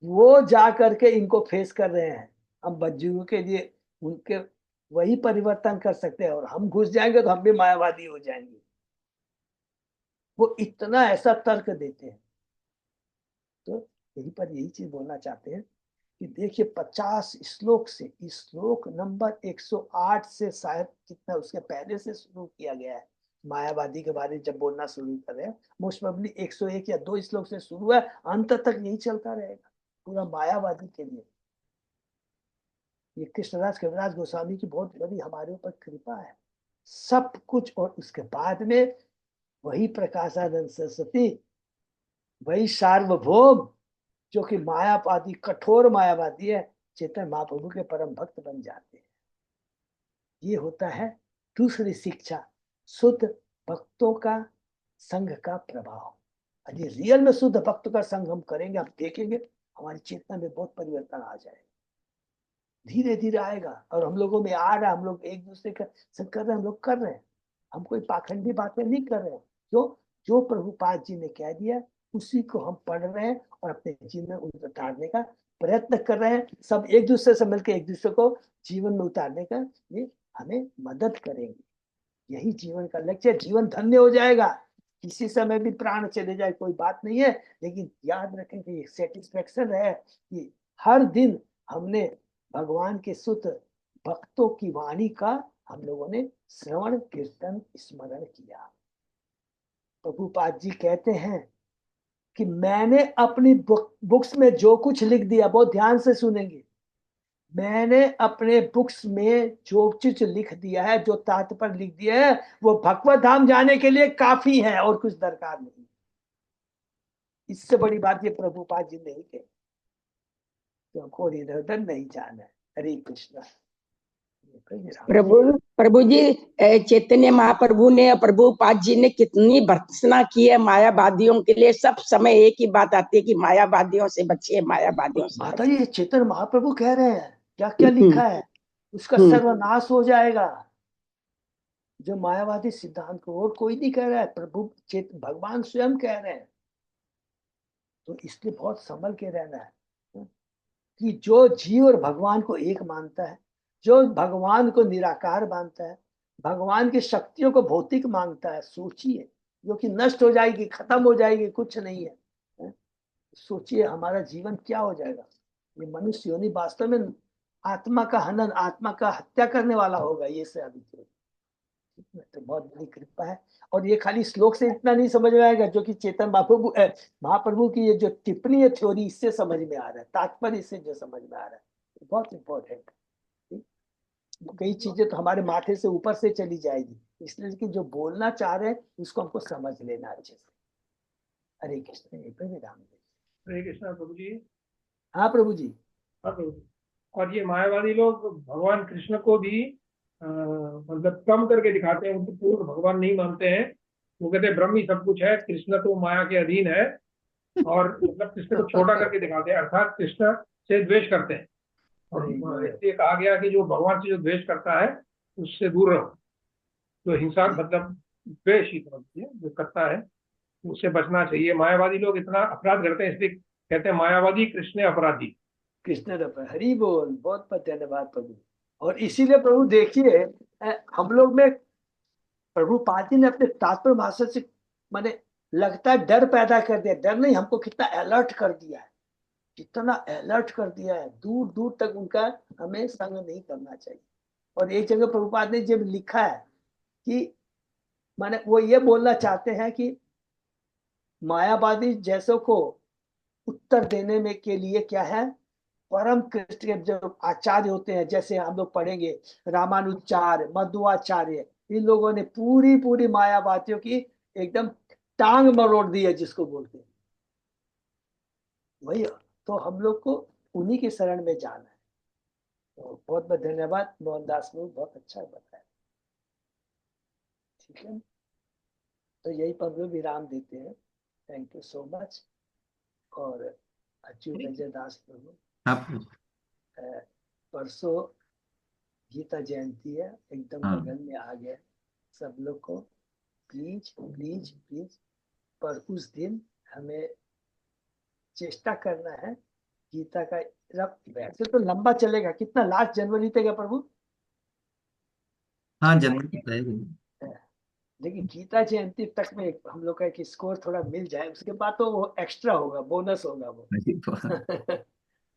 वो जा करके इनको फेस कर रहे हैं। हम बच्चों के लिए उनके वही परिवर्तन कर सकते हैं, और हम घुस जाएंगे तो हम भी मायावादी हो जाएंगे। वो इतना ऐसा तर्क देते हैं। तो यही पर यही चीज बोलना चाहते हैं कि देखिए 50 श्लोक से, इस श्लोक नंबर 108 से शायद कितना उसके पहले से शुरू किया गया है। मायावादी के बारे में जब बोलना शुरू कर रहे हैं, मोस्ट प्रोबेबली 101 या 2 श्लोक से शुरू है, अंत तक यही चलता रहेगा पूरा मायावादी के लिए। ये कृष्णदास कविराज गोस्वामी की बहुत बड़ी हमारे ऊपर कृपा है, सब कुछ। और उसके बाद में वही प्रकाशानंद सरस्वती, वही सार्वभौम, जो कि मायावादी, कठोर मायावादी है, चेतन महाप्रभु के परम भक्त बन जाते हैं। ये होता है दूसरी शिक्षा, शुद्ध भक्तों का संघ का प्रभाव। यदि रियल में शुद्ध भक्त का संग हम करेंगे, आप देखेंगे हमारी चेतना में बहुत परिवर्तन आ जाएगा, धीरे धीरे आएगा। और हम लोगों में आ रहा है, हम लोग एक दूसरे का संग कर रहे हैं, हम लोग कर रहे हैं, हम कोई पाखंडी बातें नहीं कर रहे हैं। क्यों? जो प्रभुपाद जी ने कह दिया उसी को हम पढ़ रहे हैं और अपने जीवन में उतारने का प्रयत्न कर रहे हैं। सब एक दूसरे से मिलकर एक दूसरे को जीवन में उतारने का ये हमें मदद करेंगे। यही जीवन का लक्ष्य है। जीवन धन्य हो जाएगा, किसी समय भी प्राण चले जाए कोई बात नहीं है, लेकिन याद रखें कि सेटिस्फेक्शन है कि हर दिन हमने भगवान के शुद्ध भक्तों की वाणी का हम लोगों ने श्रवण कीर्तन स्मरण किया। प्रभुपाद जी कहते हैं कि मैंने अपनी बुक्स में जो कुछ लिख दिया, बहुत ध्यान से सुनेंगे, मैंने अपने बुक्स में जो चीज लिख दिया है, जो तात्पर्य लिख दिया है, वो भगवत धाम जाने के लिए काफी है और कुछ दरकार नहीं। इससे बड़ी बात ये प्रभुपाद जी नहीं कही, तो हमको इधर उधर नहीं जाना है। हरे कृष्णा। प्रभु प्रभु जी, चैतन्य महाप्रभु ने, प्रभुपाद जी ने कितनी भर्त्सना की है मायावादियों के लिए। सब समय एक ही बात आती है कि मायावादियों से बचिए, मायावादियों से माता जी चेतन महाप्रभु कह रहे हैं, क्या क्या लिखा है, उसका सर्वनाश हो जाएगा। जो मायावादी सिद्धांत को और कोई नहीं कह रहा है, प्रभु भगवान स्वयं कह रहे हैं। तो इसलिए बहुत संभल के रहना है कि जो जीव और भगवान को एक मानता है, जो भगवान को निराकार मानता है, भगवान की शक्तियों को भौतिक मानता है, सोचिए, जो कि नष्ट हो जाएगी, खत्म हो जाएगी, कुछ नहीं है। सोचिए हमारा जीवन क्या हो जाएगा। ये मनुष्य योनि वास्तव में आत्मा का हनन, आत्मा का हत्या करने वाला होगा। ये से अभी तो बहुत बड़ी कृपा है। और ये खाली श्लोक से इतना नहीं समझ में आएगा, जो कि चेतन महाप्रभु की ये जो टिप्पणी है, थ्योरी, इससे समझ में आ रहा है, तात्पर्य इससे जो समझ में आ रहा है, बहुत इंपॉर्टेंट। कई चीजें तो हमारे माथे से ऊपर से चली जाएगी, इसलिए कि जो बोलना चाह रहे हैं उसको हमको समझ लेना अच्छे से। हरे कृष्ण। राम। हरे कृष्णा प्रभु जी। हाँ प्रभु जी। हाँ प्रभु जी। और ये मायावादी लोग भगवान कृष्ण को भी मतलब कम करके दिखाते हैं, उनको पूर्ण भगवान नहीं मानते हैं। वो कहते हैं ब्रह्म ही सब कुछ है, कृष्ण तो माया के अधीन है, और मतलब कृष्ण को छोटा करके दिखाते हैं, अर्थात कृष्ण से द्वेष करते हैं। और इसलिए कहा गया कि जो भगवान से जो द्वेष करता है उससे दूर रहो। जो हिंसा मतलब द्वेष ही समझिए जो करता है उससे बचना चाहिए। मायावादी लोग इतना अपराध करते हैं, इसलिए कहते हैं मायावादी कृष्ण अपराधी। कृष्ण हरि बोल, बहुत बहुत धन्यवाद प्रभु। और इसीलिए प्रभु देखिए, हम लोग में प्रभु पाजी ने अपने तात्पर्य भाषा से माने लगता है डर पैदा कर दिया। डर नहीं, हमको कितना अलर्ट कर दिया है, कितना अलर्ट कर दिया है, दूर दूर तक उनका हमें संग नहीं करना चाहिए। और एक जगह प्रभुपाद ने जब लिखा है कि माने वो ये बोलना चाहते हैं कि मायावादी जैसों को उत्तर देने में के लिए क्या है, परम कृष्ण के जो आचार्य होते हैं, जैसे हम लोग पढ़ेंगे रामानुचार्य, मध्वाचार्य, इन लोगों ने पूरी पूरी मायावादियों की एकदम टांग मरोड़ दी है, जिसको बोलते हैं वही। तो हम लोग को उन्हीं की शरण में जाना है। तो बहुत बहुत धन्यवाद मोहनदास प्रभु, बहुत अच्छा बताया। ठीक है, तो यही पर हम लोग विराम देते हैं। Thank you so much. और अच्युत अजय दास प्रभु, आप परसों गीता जयंती है, एकदम हाँ बगल में आ गया। सब लोग को प्लीज प्लीज प्लीज पर उस दिन हमें चेष्टा करना है गीता का। वैसे तो लंबा चलेगा, कितना, लास्ट जनवरी तक है प्रभु, हाँ, जन्म की तैयारी। लेकिन गीता जयंती तक में हम लोग का एक स्कोर थोड़ा मिल जाए, उसके बाद तो वो एक्स्ट्रा होगा, बोनस होगा वो।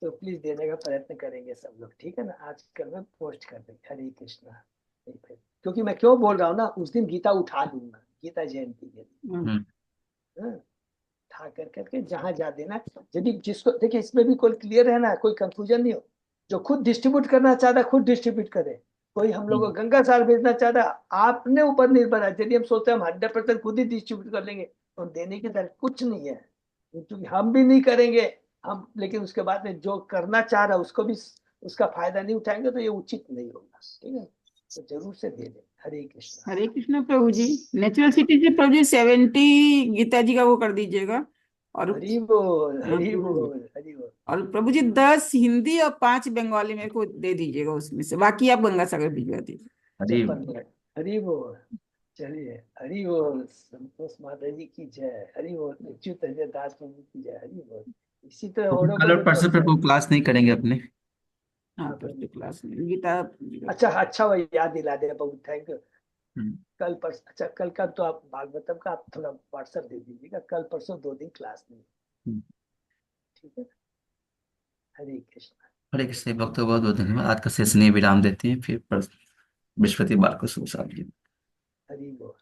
तो प्लीज देने का प्रयत्न करेंगे सब लोग, ठीक है ना। आज कल में पोस्ट कर देंगे। हरे कृष्णा। क्योंकि मैं क्यों बोल रहा हूँ ना, उस दिन गीता उठा दूंगा गीता जयंती के दिन। हम्म। हाँ, उठा कर करके जहां जा देना। यदि जिसको देखिए, इसमें भी कोई क्लियर है ना, कोई कंफ्यूजन नहीं हो। जो खुद डिस्ट्रीब्यूट करना चाहता है खुद डिस्ट्रीब्यूट करे। कोई हम लोग को गंगा सार भेजना चाहता है, आपने ऊपर निर्भर है। यदि हम सोचते हैं हम 100% खुद ही डिस्ट्रीब्यूट कर लेंगे, तो देने की तरफ कुछ नहीं है, क्योंकि हम भी नहीं करेंगे। हम लेकिन उसके बाद में जो करना चाह रहा है उसको भी उसका फायदा नहीं उठाएंगे, तो ये उचित नहीं होगा। ठीक है, तो जरूर से दे दे। हरे कृष्णा। हरे कृष्ण प्रभु जी। नेचुरल सिटी से प्रभु जी 70 गीता जी का वो कर दीजिएगा। और हरि बोल, हाँ हरि प्रभु जी। बोल, हरि बोल। और प्रभु जी 10 हिंदी और 5 बंगाली मेरे को दे दीजिएगा, उसमें से बाकी आप गंगा सागर भिजवा दीजिए। अरे 56 मिनट। हरि बोल। चलिए, हरि बोल। संतोष माता जी की जय। हरि बोल। अच्युत अजय दास प्रभु की जय। हरि बोल। इसी तरह औरों को कल और भी परसों प्रोत्साहित। प्रभु क्लास नहीं करेंगे अपने। हाँ हाँ परसों प्रभु। क्लास में गीता। अच्छा अच्छा, वही याद दिला दे प्रभु, थैंक यू। हम्म। कल परसों, अच्छा कल का तो आप भागवतम का आप थोड़ा व्हाट्सएप दे दीजिएगा। कल परसों 2 दिन क्लास नहीं। हम्म। ठीक है। हरे कृष्ण। हरे कृष्ण भक्त, बहुत बहुत धन्यवाद। आज का सेशन ये विराम देते हैं, फिर बृहस्पतिवार को सुबह 7 बजे। हरि बोल।